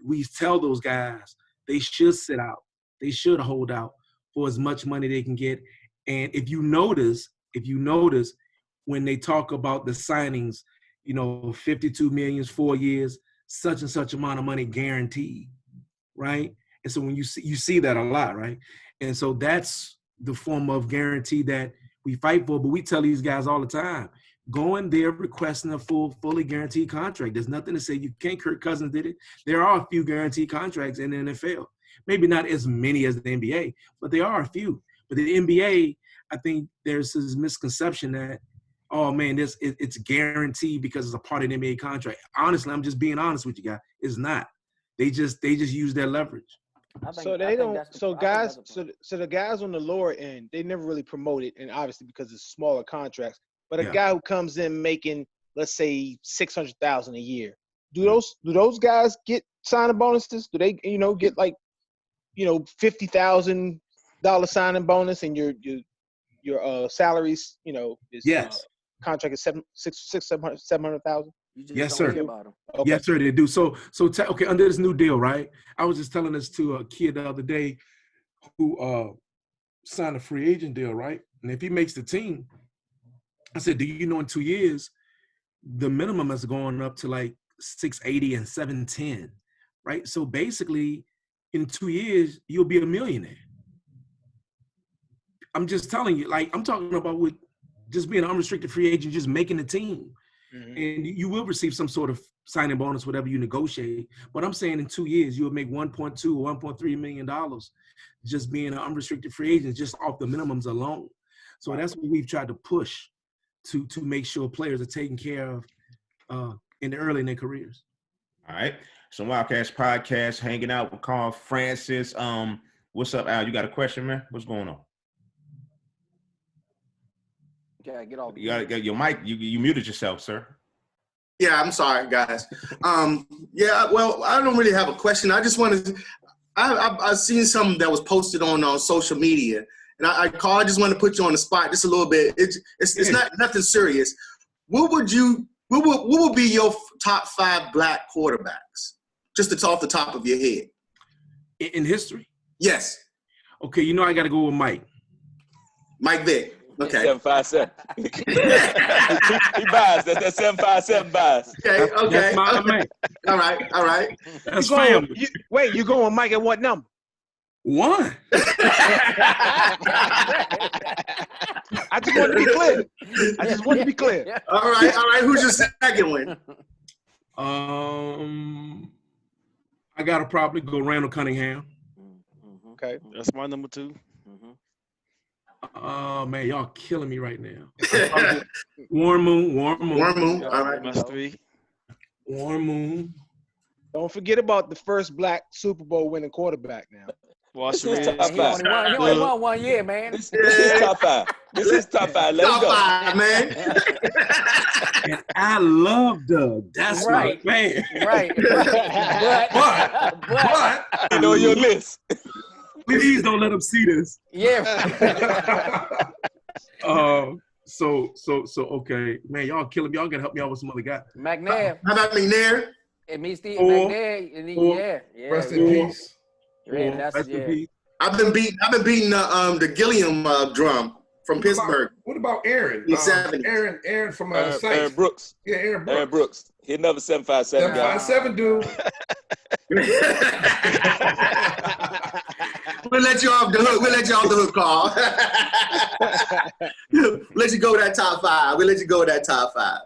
we tell those guys they should sit out, they should hold out for as much money they can get. And if you notice, when they talk about the signings, 52 million, 4 years, such and such amount of money guaranteed, right? And so when you see that a lot, right? And so that's the form of guarantee that we fight for. But we tell these guys all the time, go in there requesting a fully guaranteed contract. There's nothing to say you can't. Kirk Cousins did it. There are a few guaranteed contracts in the NFL. Maybe not as many as the NBA, but there are a few. But the NBA, I think there's this misconception that, oh man, it's guaranteed because it's a part of the NBA contract. Honestly, I'm just being honest with you guys. It's not. They just use their leverage. So the guys on the lower end, they never really promote it, and obviously because it's smaller contracts. But a guy who comes in making, let's say, $600,000 a year, do those guys get signing bonuses? Do they, get like, $50,000 signing bonus, and your salaries, is yes. Contract is $700,000. Yes, sir. Okay. Yes, sir, they do. So okay, under this new deal, right? I was just telling this to a kid the other day who signed a free agent deal, right? And if he makes the team, I said, do you know in 2 years, the minimum is going up to like 680 and 710, right? So basically, in 2 years, you'll be a millionaire. I'm just telling you, like, I'm talking about with just being an unrestricted free agent, just making the team. Mm-hmm. And you will receive some sort of signing bonus, whatever you negotiate. But I'm saying in 2 years, you'll make $1.2 or $1.3 million just being an unrestricted free agent, just off the minimums alone. So that's what we've tried to push to make sure players are taken care of in their careers. All right. So Wildcats Podcast, hanging out with Carl Francis. What's up, Al? You got a question, man? What's going on? Yeah, get off. You got your mic. You muted yourself, sir. Yeah, I'm sorry, guys. Well, I don't really have a question. I just wanted to, I've seen something that was posted on social media, and I just want to put you on the spot just a little bit. It's not nothing serious. What would be your top 5 black quarterbacks? Just off the top of your head. In history? Yes. Okay, I got to go with Mike. Mike Vick. Okay. 757. He buys. That's 757 buys. Okay. That's my man. All right. That's family. You going with Mike at what number? 1. I just want to be clear. All right. Who's your second one? I gotta probably go Randall Cunningham. Okay, that's my number 2. Oh man, y'all killing me right now. Warren Moon. All right, that's 3. Warren Moon. Don't forget about the first black Super Bowl winning quarterback now. This is top 5. He only won 1 year, man. This is top 5. This is top 5. Let's go. Top 5, man. And I love Doug. That's right, man. Right. But you know your list. Please don't let them see this. Yeah. So okay, man, y'all killing me. Y'all gotta help me out with some other guy. McNair. How about McNair? It means Steve McNair. Yeah. Rest in peace. Rest in peace. I've been beating the Gilliam drum from Pittsburgh. What about Aaron? Aaron from Saints. Aaron Brooks. Yeah, Aaron Brooks. Aaron Brooks. He another 757 guy. 757 dude. We'll let you off the hook. Carl. Let you go with that top 5. We'll let you go with that top 5.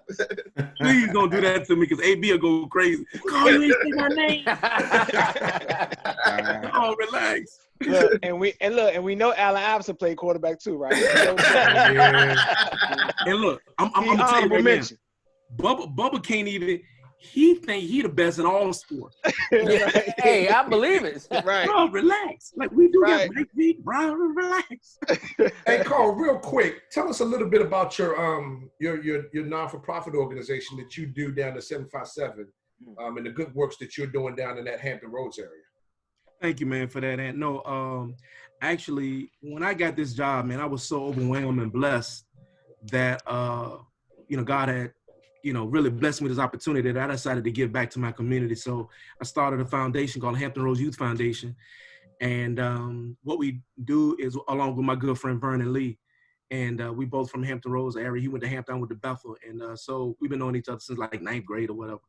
Please don't do that to me, because AB will go crazy. Carl, you ain't say my name. Oh, relax. Look, and we know Allen Iverson played quarterback too, right? And look, I'm gonna tell you right now, Bubba can't even. He think he the best in all sports. Hey, I believe it. Right. Bro, relax. Like we do got Mike Vick, bro. Relax. Hey, Carl, real quick, tell us a little bit about your non-for-profit organization that you do down at 757, and the good works that you're doing down in that Hampton Roads area. Thank you, man, for that. And no, actually, when I got this job, man, I was so overwhelmed and blessed that, God had, really blessed me with this opportunity that I decided to give back to my community. So I started a foundation called Hampton Roads Youth Foundation. And what we do is, along with my good friend Vernon Lee, and we both from Hampton Roads area. He went to Hampton, I went to Bethel. And so we've been knowing each other since like 9th grade or whatever.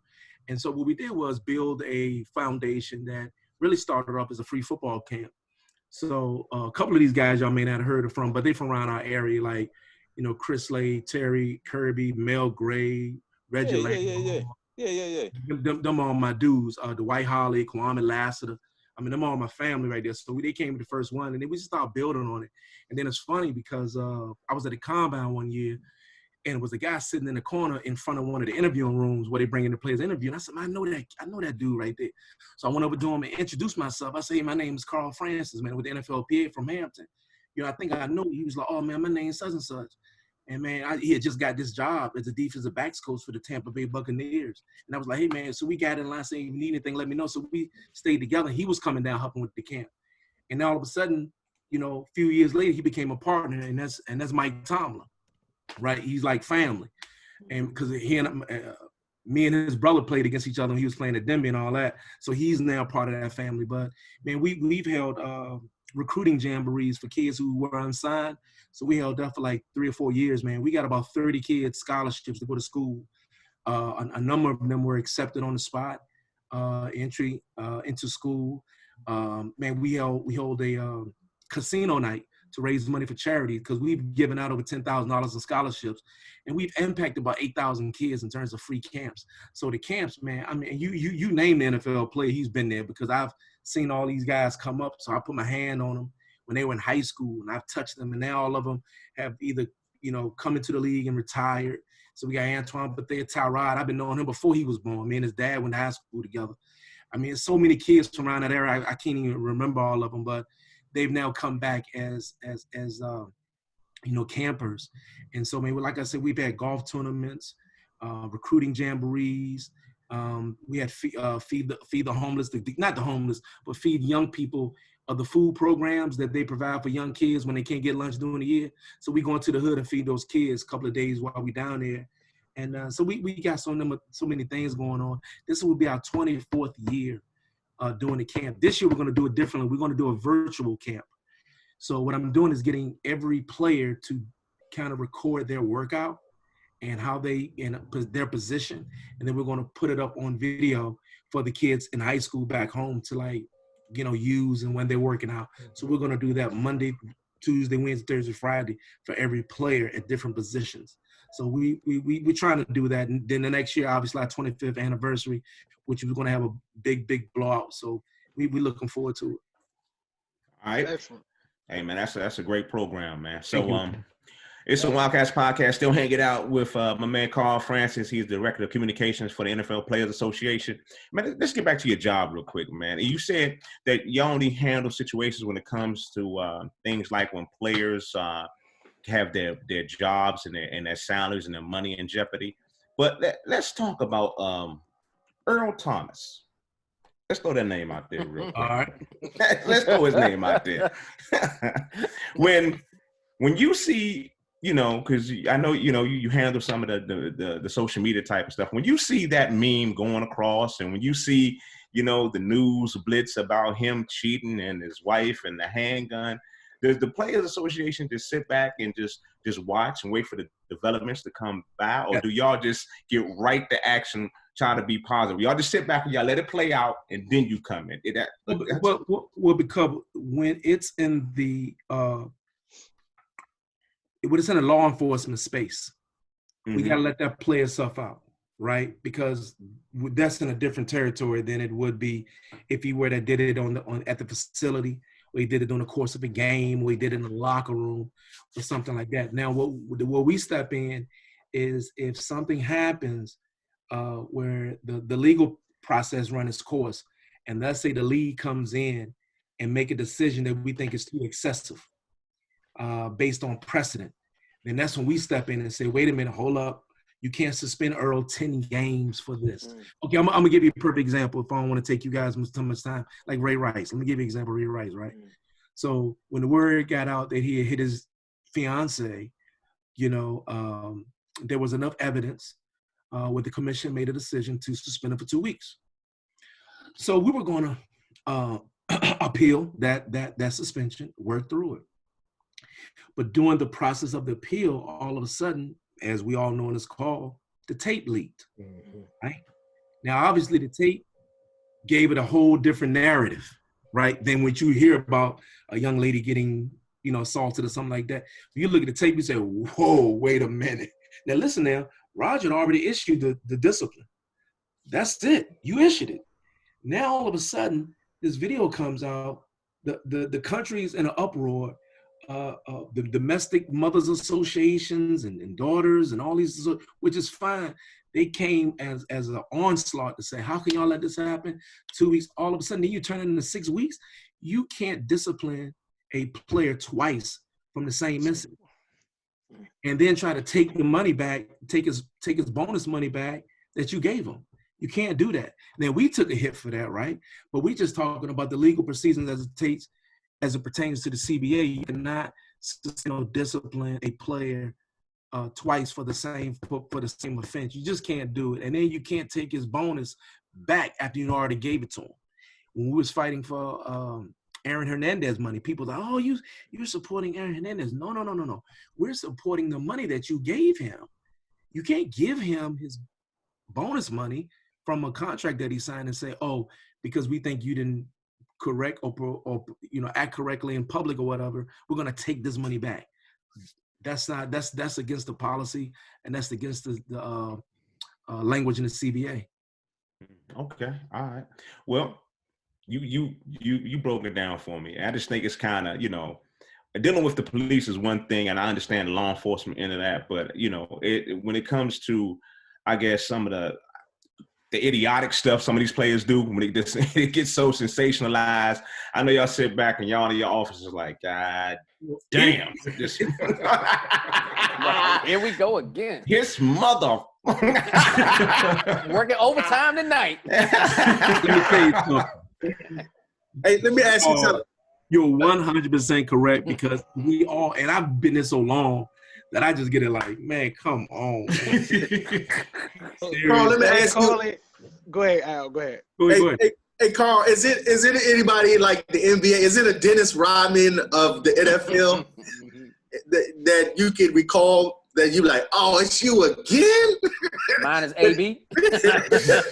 And so what we did was build a foundation that really started off as a free football camp. So a couple of these guys y'all may not have heard of from, but they from around our area, like, Chris Slade, Terry Kirby, Mel Gray, Reggie Lang. Yeah. Them all my dudes, Dwight Holly, Kwame Lassiter. I mean, them all my family right there. So they came to the first one, and then we just started building on it. And then it's funny because I was at the combine one year, and it was a guy sitting in the corner in front of one of the interviewing rooms where they bring in the players interview. And I said, I know that dude right there. So I went over to him and introduced myself. I said, hey, my name is Carl Francis, man, with the NFLPA from Hampton. I think I know. He was like, oh, man, my name's such and such. And, man, he had just got this job as a defensive backs coach for the Tampa Bay Buccaneers. And I was like, hey, man, so we got in line saying, if you need anything, let me know. So we stayed together. He was coming down helping with the camp. And all of a sudden, a few years later, he became a partner, and that's Mike Tomlin, right? He's like family. And because me and his brother played against each other when he was playing at Denby and all that. So he's now part of that family. But, man, we've held recruiting jamborees for kids who were unsigned. So we held that for like 3 or 4 years, man. We got about 30 kids scholarships to go to school. A number of them were accepted on the spot, entry into school. Man, we hold a casino night to raise money for charity because we've given out over $10,000 in scholarships, and we've impacted about 8,000 kids in terms of free camps. So the camps, man, I mean, you name the NFL player, he's been there because I've seen all these guys come up. So I put my hand on them when they were in high school, and I've touched them, and now all of them have either, come into the league and retired. So we got Antoine Bethea Tyrod. I've been knowing him before he was born. Me and his dad went to high school together. I mean, so many kids from around that area. I can't even remember all of them, but they've now come back as campers. And so, man, like I said, we've had golf tournaments, recruiting jamborees. We had feed the homeless, not the homeless, but feed young people of the food programs that they provide for young kids when they can't get lunch during the year. So we go into the hood and feed those kids a couple of days while we down there. And so we got so many things going on. This will be our 24th year doing the camp. This year we're going to do it differently. We're going to do a virtual camp. So what I'm doing is getting every player to kind of record their workout and how they in their position, and then we're going to put it up on video for the kids in high school back home to use and when they're working out. So we're going to do that Monday, Tuesday, Wednesday, Thursday, Friday for every player at different positions. So we're trying to do that. And then the next year, obviously, our 25th anniversary, which we're going to have a big blowout. So we're looking forward to it. All right. Excellent. Hey, man, that's a great program, man. So it's a Wildcats podcast. Still hanging out with my man Carl Francis. He's the Director of Communications for the NFL Players Association. Man, let's get back to your job real quick, man. You said that you only handle situations when it comes to things like when players have their jobs and their salaries and their money in jeopardy. But let's talk about Earl Thomas. Let's throw that name out there real quick. All right. Let's throw his name out there. When you see, because I know, you handle some of the social media type of stuff. When you see that meme going across and when you see, the news blitz about him cheating and his wife and the handgun, does the Players Association just sit back and just watch and wait for the developments to come by? Or do y'all just get right to action, try to be positive? Y'all just sit back and y'all let it play out and then you come in? Because when it's in the when it's in a law enforcement space, we got to let that play itself out, right? Because that's in a different territory than it would be if he were that did it at the facility, or he did it on the course of a game, or he did it in the locker room, or something like that. Now, what we step in is if something happens where the legal process runs its course, and let's say the league comes in and make a decision that we think is too excessive based on precedent, then that's when we step in and say, wait a minute, hold up. You can't suspend Earl 10 games for this. Okay, I'm going to give you a perfect example if I don't want to take you guys too much time, like Ray Rice. Let me give you an example of Ray Rice, right? So when the word got out that he had hit his fiance, there was enough evidence where the commission made a decision to suspend him for 2 weeks. So we were going to appeal that suspension, work through it. But during the process of the appeal, all of a sudden, as we all know in this call, the tape leaked. Right? Now, obviously, the tape gave it a whole different narrative, right, than what you hear about a young lady getting, assaulted or something like that. You look at the tape, you say, whoa, wait a minute. Now, listen now, Roger had already issued the discipline. That's it. You issued it. Now, all of a sudden, this video comes out. The country's in an uproar. The domestic mothers associations and daughters and all these, which is fine. They came as an onslaught to say, how can y'all let this happen? 2 weeks, all of a sudden, then you turn it into 6 weeks. You can't discipline a player twice from the same incident and then try to take the money back, take his bonus money back that you gave him. You can't do that. Now, we took a hit for that, right? But we just talking about the legal proceedings as it pertains to the CBA. You cannot discipline a player twice for the same offense. You just can't do it. And then you can't take his bonus back after you already gave it to him. When we was fighting for Aaron Hernandez money, people like, oh, you're supporting Aaron Hernandez. No. We're supporting the money that you gave him. You can't give him his bonus money from a contract that he signed and say, oh, because we think you didn't correct or act correctly in public or whatever, we're going to take this money back. That's against the policy, and that's against the language in the CBA. Okay, all right. Well, you broke it down for me. I just think it's kind of, dealing with the police is one thing, and I understand the law enforcement end of that, but when it comes to, I guess, some of the idiotic stuff some of these players do when it gets so sensationalized. I know y'all sit back and y'all in your offices like, God damn. Here we go again. His mother. Working overtime tonight. Let me tell you something. Hey, let me ask you something. You're 100% correct, because we all, and I've been there so long that I just get it like, man, come on. Carl, let me ask you. Go ahead, Al. Go ahead. Go ahead. Hey, Carl, is it anybody like the NBA? Is it a Dennis Rodman of the NFL that you can recall that you like, oh, it's you again? Mine is AB. You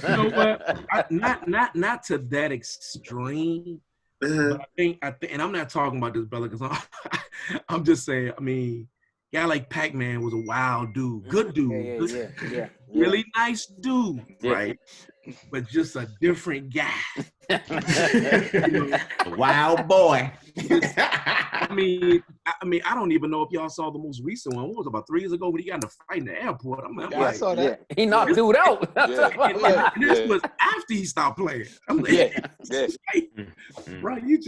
know what? Not to that extreme. But I think, and I'm not talking about this, brother, because I'm just saying, I mean, guy like Pac-Man was a wild dude, good dude, yeah. Really nice dude, right? But just a different guy. Wild boy. I mean, I don't even know if y'all saw the most recent one. What was it, about 3 years ago when he got in a fight in the airport? I'm like, I saw that. He knocked dude out. And this was after he stopped playing. I'm like, bro, you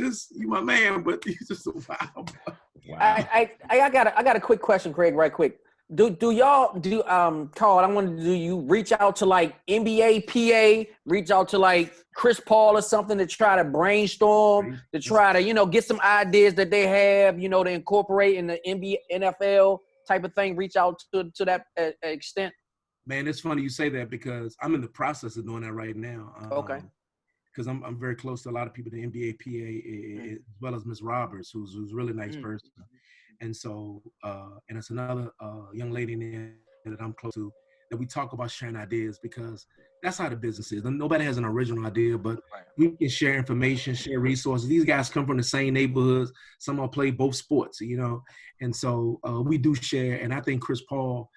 my man, but you just a wild boy. Wow. I got a quick question, Craig, right quick. Do y'all Carl, do you reach out to like NFLPA, reach out to like Chris Paul or something to try to brainstorm, to try to, get some ideas that they have, to incorporate in the NFL type of thing, reach out to that extent? Man, it's funny you say that, because I'm in the process of doing that right now. Okay. Because I'm very close to a lot of people, the NFLPA, as well as Ms. Roberts, who's a really nice person. And so, and it's another young lady in there that I'm close to, that we talk about sharing ideas, because that's how the business is. Nobody has an original idea, but we can share information, share resources. These guys come from the same neighborhoods. Some all play both sports, and so we do share. And I think Chris Paul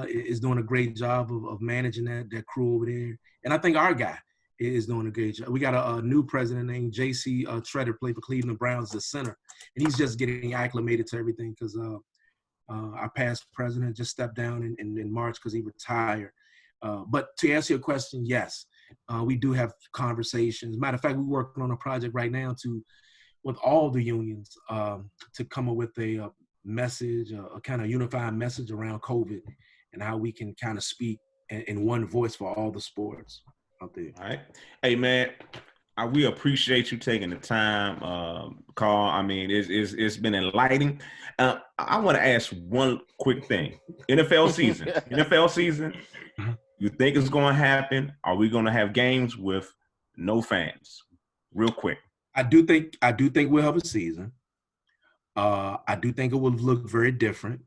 is doing a great job of managing that crew over there. And I think our guy is doing a great job. We got a new president named J.C. Treader, played for Cleveland Browns as center, and he's just getting acclimated to everything, because our past president just stepped down in March because he retired. But to answer your question, yes, we do have conversations. Matter of fact, we're working on a project right now with all the unions to come up with a message, a kind of unified message around COVID, and how we can kind of speak in one voice for all the sports out there. All right. Hey, man, We appreciate you taking the time, Carl. I mean, it's been enlightening. I want to ask one quick thing. NFL season. You think it's going to happen? Are we going to have games with no fans? Real quick. I do think we'll have a season. I do think it will look very different.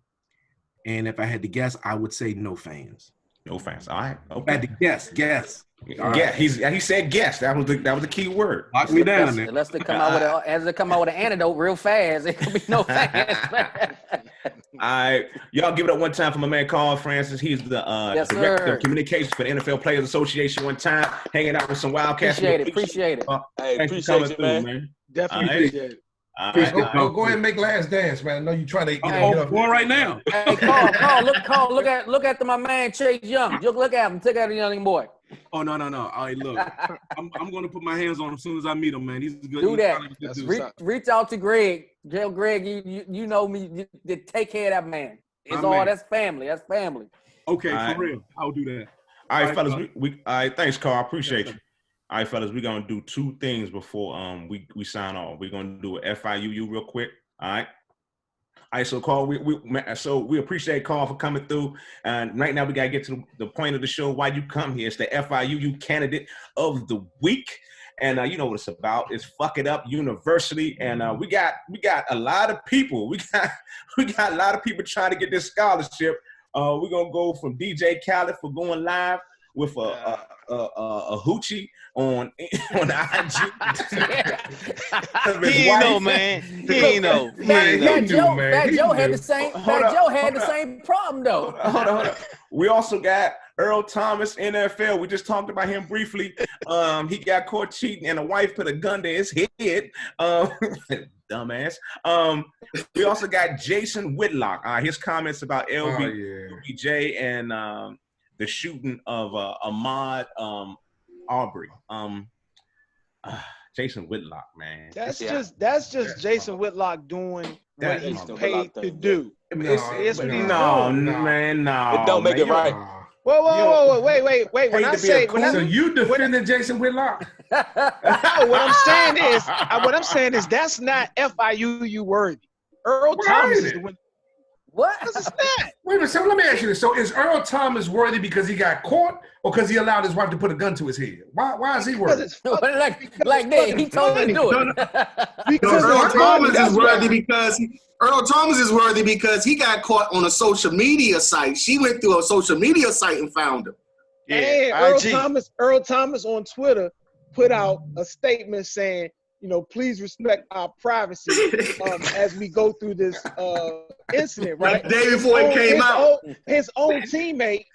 And if I had to guess, I would say no fans. No fans. All right. Okay. I had to guess. Yeah, he said guess. That was the key word. Lock me down there. Unless they come out with an antidote real fast, it could be no fans. All right, y'all give it up one time for my man Carl Francis. He's the director of communications for the NFL Players Association. One time, hanging out with some Wildcats. Appreciate it. Hey, Thanks appreciate for you, coming man. through, Definitely All right. appreciate it. Go ahead and make Last Dance, man. I know you're trying to get up. Going right now. Hey, Carl, look at my man Chase Young. Just look at him. Take out the young boy. Oh no. All right, look, I'm gonna put my hands on him as soon as I meet him, man. He's good. Do that. He's good dude. Reach out to Greg. Tell Greg, you know me. You take care of that man. It's My all man. that's family. That's family. Okay, All right. for real. I'll do that. All right, All right, fellas. Carl. We all right. Thanks, Carl. I appreciate you. All right, fellas. We're gonna do two things before we sign off. We're gonna do a FIUU real quick. All right. All right, so Carl, we appreciate Carl for coming through. And right now we gotta get to the point of the show. Why you come here? It's the FIUU Candidate of the Week, and you know what it's about. It's Fuck It Up University, and we got a lot of people. We got a lot of people trying to get this scholarship. We're gonna go from DJ Khaled for going live with a hoochie on IG. He ain't know, man. He ain't know. Fat Joe had the same problem though. Hold on. We also got Earl Thomas, NFL. We just talked about him briefly. He got caught cheating, and a wife put a gun to his head. Dumbass. We also got Jason Whitlock. His comments about LBJ and the shooting of Ahmaud Arbery. Jason Whitlock, man. That's just Jason Whitlock doing what he's paid to do. It's what he's doing. Man, no. It don't make it right. Whoa, wait. When I say, So you defended Jason Whitlock? no, what I'm saying is that's not FIUU worthy. Earl Thomas is the one. What? It's not. Wait a minute. So let me ask you this. So is Earl Thomas worthy because he got caught, or because he allowed his wife to put a gun to his head? Why is he worthy? like that, he told me to do it. Because Earl Thomas is worthy because he got caught on a social media site. She went through a social media site and found him. And Earl Thomas on Twitter put out a statement saying, please respect our privacy as we go through this incident, right? The day before it came out. His own teammate,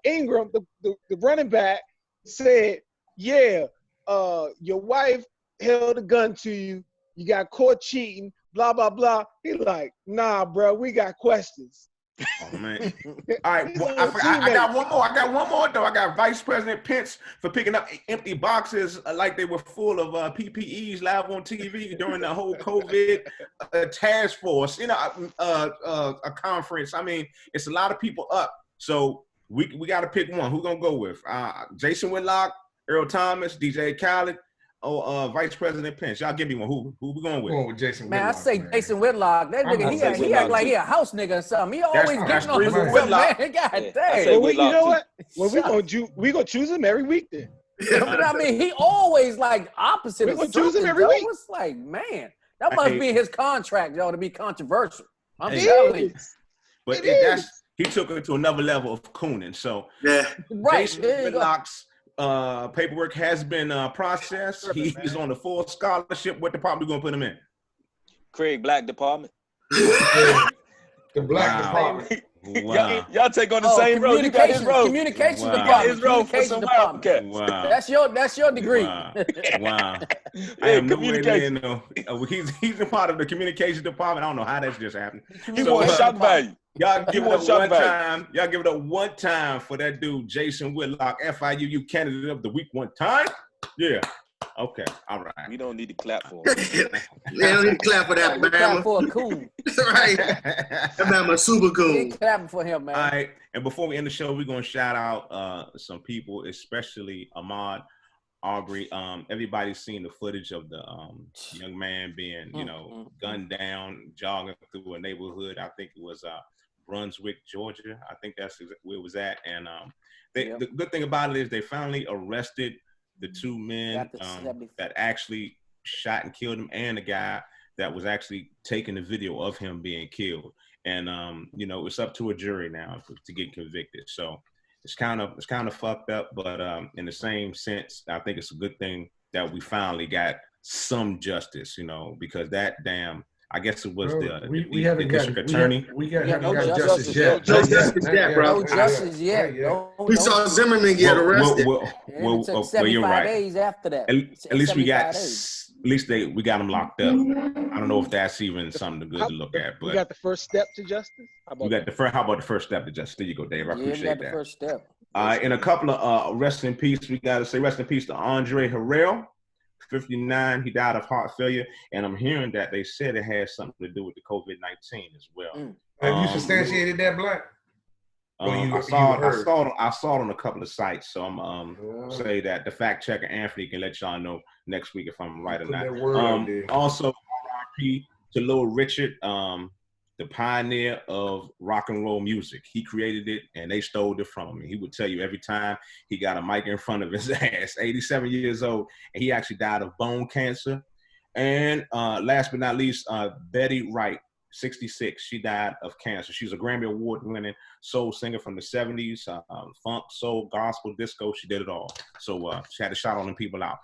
Ingram, the running back, said, your wife held a gun to you, you got caught cheating, blah, blah, blah. He like, nah, bro, we got questions. Oh, man. All right. Well, I got one more, though. I got Vice President Pence for picking up empty boxes like they were full of PPEs live on TV during the whole COVID task force, a conference. I mean, it's a lot of people up. So we got to pick one. Who going to go with? Jason Whitlock, Earl Thomas, DJ Khaled, Vice President Pence. Y'all give me one. Who we going with? Going with Jason Whitlock. Man, I say Jason Whitlock. That nigga, he act like he a house nigga or something. He always getting on three some Whitlock. man. God I dang. say Well, you know Whitlock, what? We gonna choose him every week then. But I mean, he always like opposite We of gonna choose him something, every Joe. week. It's like, man, that must Hey. be in his contract, y'all, to be controversial. I'm Hey. telling you. But It is. he took it to another level of cooning. So Yeah. Right. Jason There you go. Whitlock's paperwork has been processed. He's on the full scholarship. What department we gonna put him in? Craig Black Department. The black Wow. department. Wow. Y'all take on the same road. You got his road. Communications Wow. You got department. his road for Communication some department. Wildcats. Wow. That's your degree. Wow. Wow. I Yeah, am nowhere near communication. he's a part of the communications department. I don't know how that's just happened. He So, won shock value. Y'all give it He up won shock one value. time. Y'all give it up one time for that dude, Jason Whitlock, FIUU Candidate of the Week one time. Yeah. Okay. All right. We don't need to clap for him. They don't need to clap for that, We clap Bama. for a coon. Right. That Bama super We cool. ain't clapping for him, man. All right. And before we end the show, we're going to shout out some people, especially Ahmaud Aubrey. Everybody's seen the footage of the young man being, gunned down, jogging through a neighborhood. I think it was Brunswick, Georgia. I think that's where it was at. And the good thing about it is they finally arrested the two men that actually shot and killed him, and the guy that was actually taking the video of him being killed. And it's up to a jury now to get convicted. So it's kind of fucked up, but in the same sense, I think it's a good thing that we finally got some justice, because that damn, I guess it was the district attorney. We haven't got justice yet. No justice yet, bro. No justice yet. We saw Zimmerman get arrested. It took 75 days after that. At least we got. At least we got them locked up. I don't know if that's even something good to look at. But we got the first step to justice. How about the first step to justice? There you go, Dave. I appreciate that. The first step. In a couple of rest in peace, we got to say rest in peace to Andre Harrell, 59. He died of heart failure, and I'm hearing that they said it had something to do with the COVID-19 as well. Have you substantiated that, Black? I saw it on a couple of sites, so I'm say that the fact checker Anthony can let y'all know next week if I'm right or not. Also, RIP to Little Richard, the pioneer of rock and roll music. He created it, and they stole it from him. He would tell you every time he got a mic in front of his ass. 87 years old, and he actually died of bone cancer. And last but not least, Betty Wright. 66. She died of cancer. She's a Grammy Award-winning soul singer from the 70s, funk, soul, gospel, disco. She did it all. So she had a shot on them people out.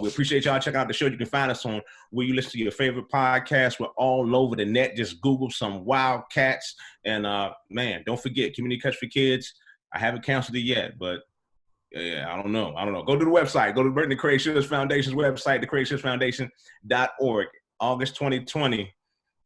We appreciate y'all checking out the show. You can find us on where you listen to your favorite podcast. We're all over the net. Just Google some Wildcats. And man, don't forget, Community Catch for Kids. I haven't canceled it yet, but yeah, I don't know. Go to the website. Go to the Creative Shivers Foundation's website, thecreativeshivers.org. August 2020.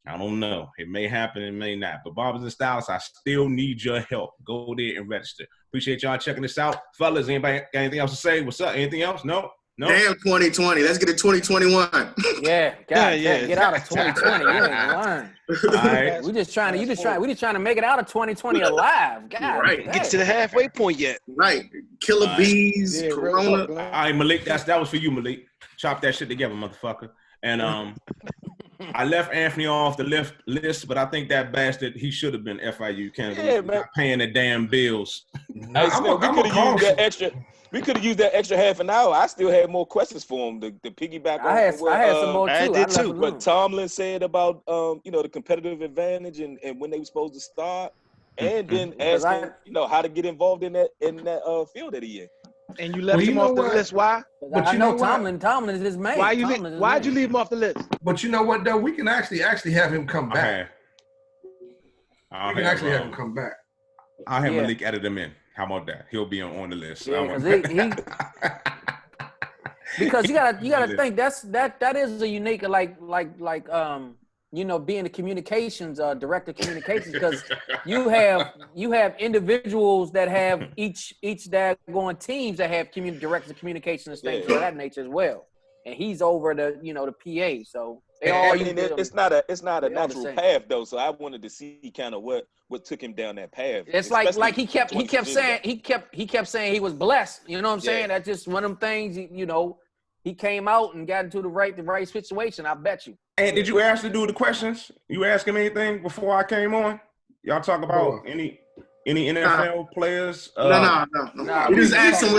I don't know. It may happen, it may not. But Barbers and Stylists, I still need your help. Go there and register. Appreciate y'all checking this out. Fellas, anybody got anything else to say? What's up? Anything else? No? Damn 2020. Let's get to 2021. Get out of 2020. You ain't lying. All right. We just trying to make it out of 2020 alive. God. Right. Get to the halfway point yet. Right. Killer bees, Corona. All right, Malik, that was for you, Malik. Chop that shit together, motherfucker. And I left Anthony off the list, but I think that bastard, he should have been FIU candidate. Not paying the damn bills. We could have used that extra half an hour. I still had more questions for him to piggyback on. I had some more too. I did too. What Tomlin said about the competitive advantage and when they were supposed to start, and then asking how to get involved in that field that he in. And you left him off the list. Why? But I know Tomlin is his man. Why'd you leave him off the list? But you know what, though? We can actually have him come back. We can actually have him come back. I'll have Malik edit him in. How about that? He'll be on the list. Yeah, because you gotta think that is a unique being the communications director of communications, because you have individuals that have each daggone teams that have directors of communications and things of that nature as well, and he's over the PA. So it's not a natural path though. So I wanted to see kind of what took him down that path. It's like he kept saying he was blessed. You know what I'm saying? That's just one of them things. He came out and got into the right situation. I bet you. And did you actually do the questions? You ask him anything before I came on? Y'all talk about any NFL players? No. We just asked him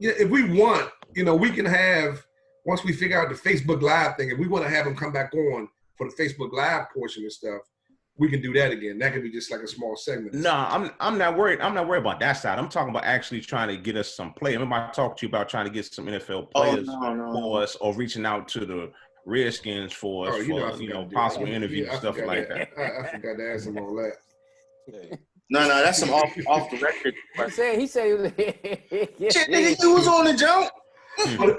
if we want, we can have, once we figure out the Facebook Live thing, if we want to have him come back on for the Facebook Live portion of stuff, we can do that again. That could be just like a small segment. No, I'm not worried. I'm not worried about that side. I'm talking about actually trying to get us some players. Remember I talked to you about trying to get some NFL players for us, or reaching out to the Redskins for us for possible interviews and stuff like that. I forgot to ask him all that. No, that's some off the record. He said he was on the jump.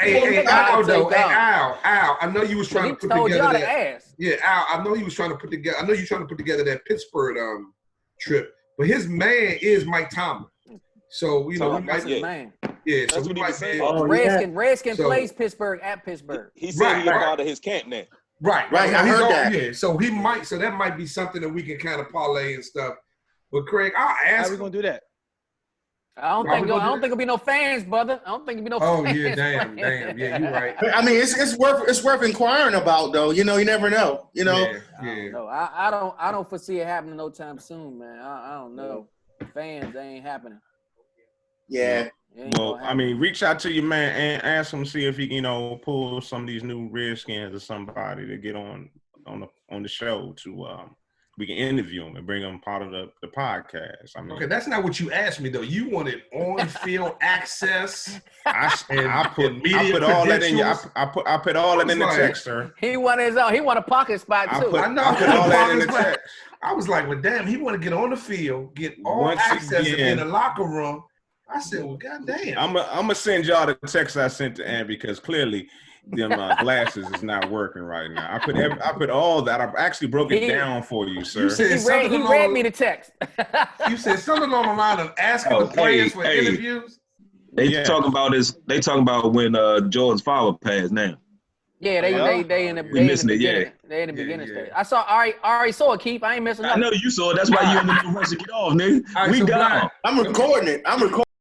Hey, Al, I know you was trying to put together that. Yeah, Al, I know he was trying to put together. I know you're trying to put together that Pittsburgh trip, but his man is Mike Tomlin. So we might. Yeah, so we might say. Redskins plays Pittsburgh at Pittsburgh. He said he's part of his camp now. Right. I heard that. Yeah, so he might. So that might be something that we can kind of parlay and stuff. But Craig, I'll ask. How are we gonna do that? I don't think it'll be no fans, brother. I don't think it'll be no Oh fans. yeah, damn, yeah, you're right. I mean, it's worth inquiring about though. You know, you never know. You know. Yeah. No, I don't foresee it happening no time soon, man. I don't know. Fans, they ain't happening. Yeah. Well, I mean, reach out to your man and ask him, see if he, pull some of these new Redskins or somebody to get on the show to we can interview him and bring him part of the podcast. I mean, okay, that's not what you asked me though. You wanted on-field access. I put all that in. I put all that in the text, sir. He wanted his own. He want a pocket spot too. I put all that in the text. I was like, well, damn, he want to get on the field, get all access in the locker room. I said, well, goddamn. I'm gonna send y'all the text I sent to Ann because clearly them glasses is not working right now. I put all that. I actually broke it down for you, sir. You said he read me the text. You said something along the line of asking the players for interviews. They talking about when Jordan's father passed now. Yeah, they in the They in the beginning stage. I already saw it, Keith. I ain't missing nothing. I know you saw it. That's why you in the rush to get off, nigga. I'm recording it.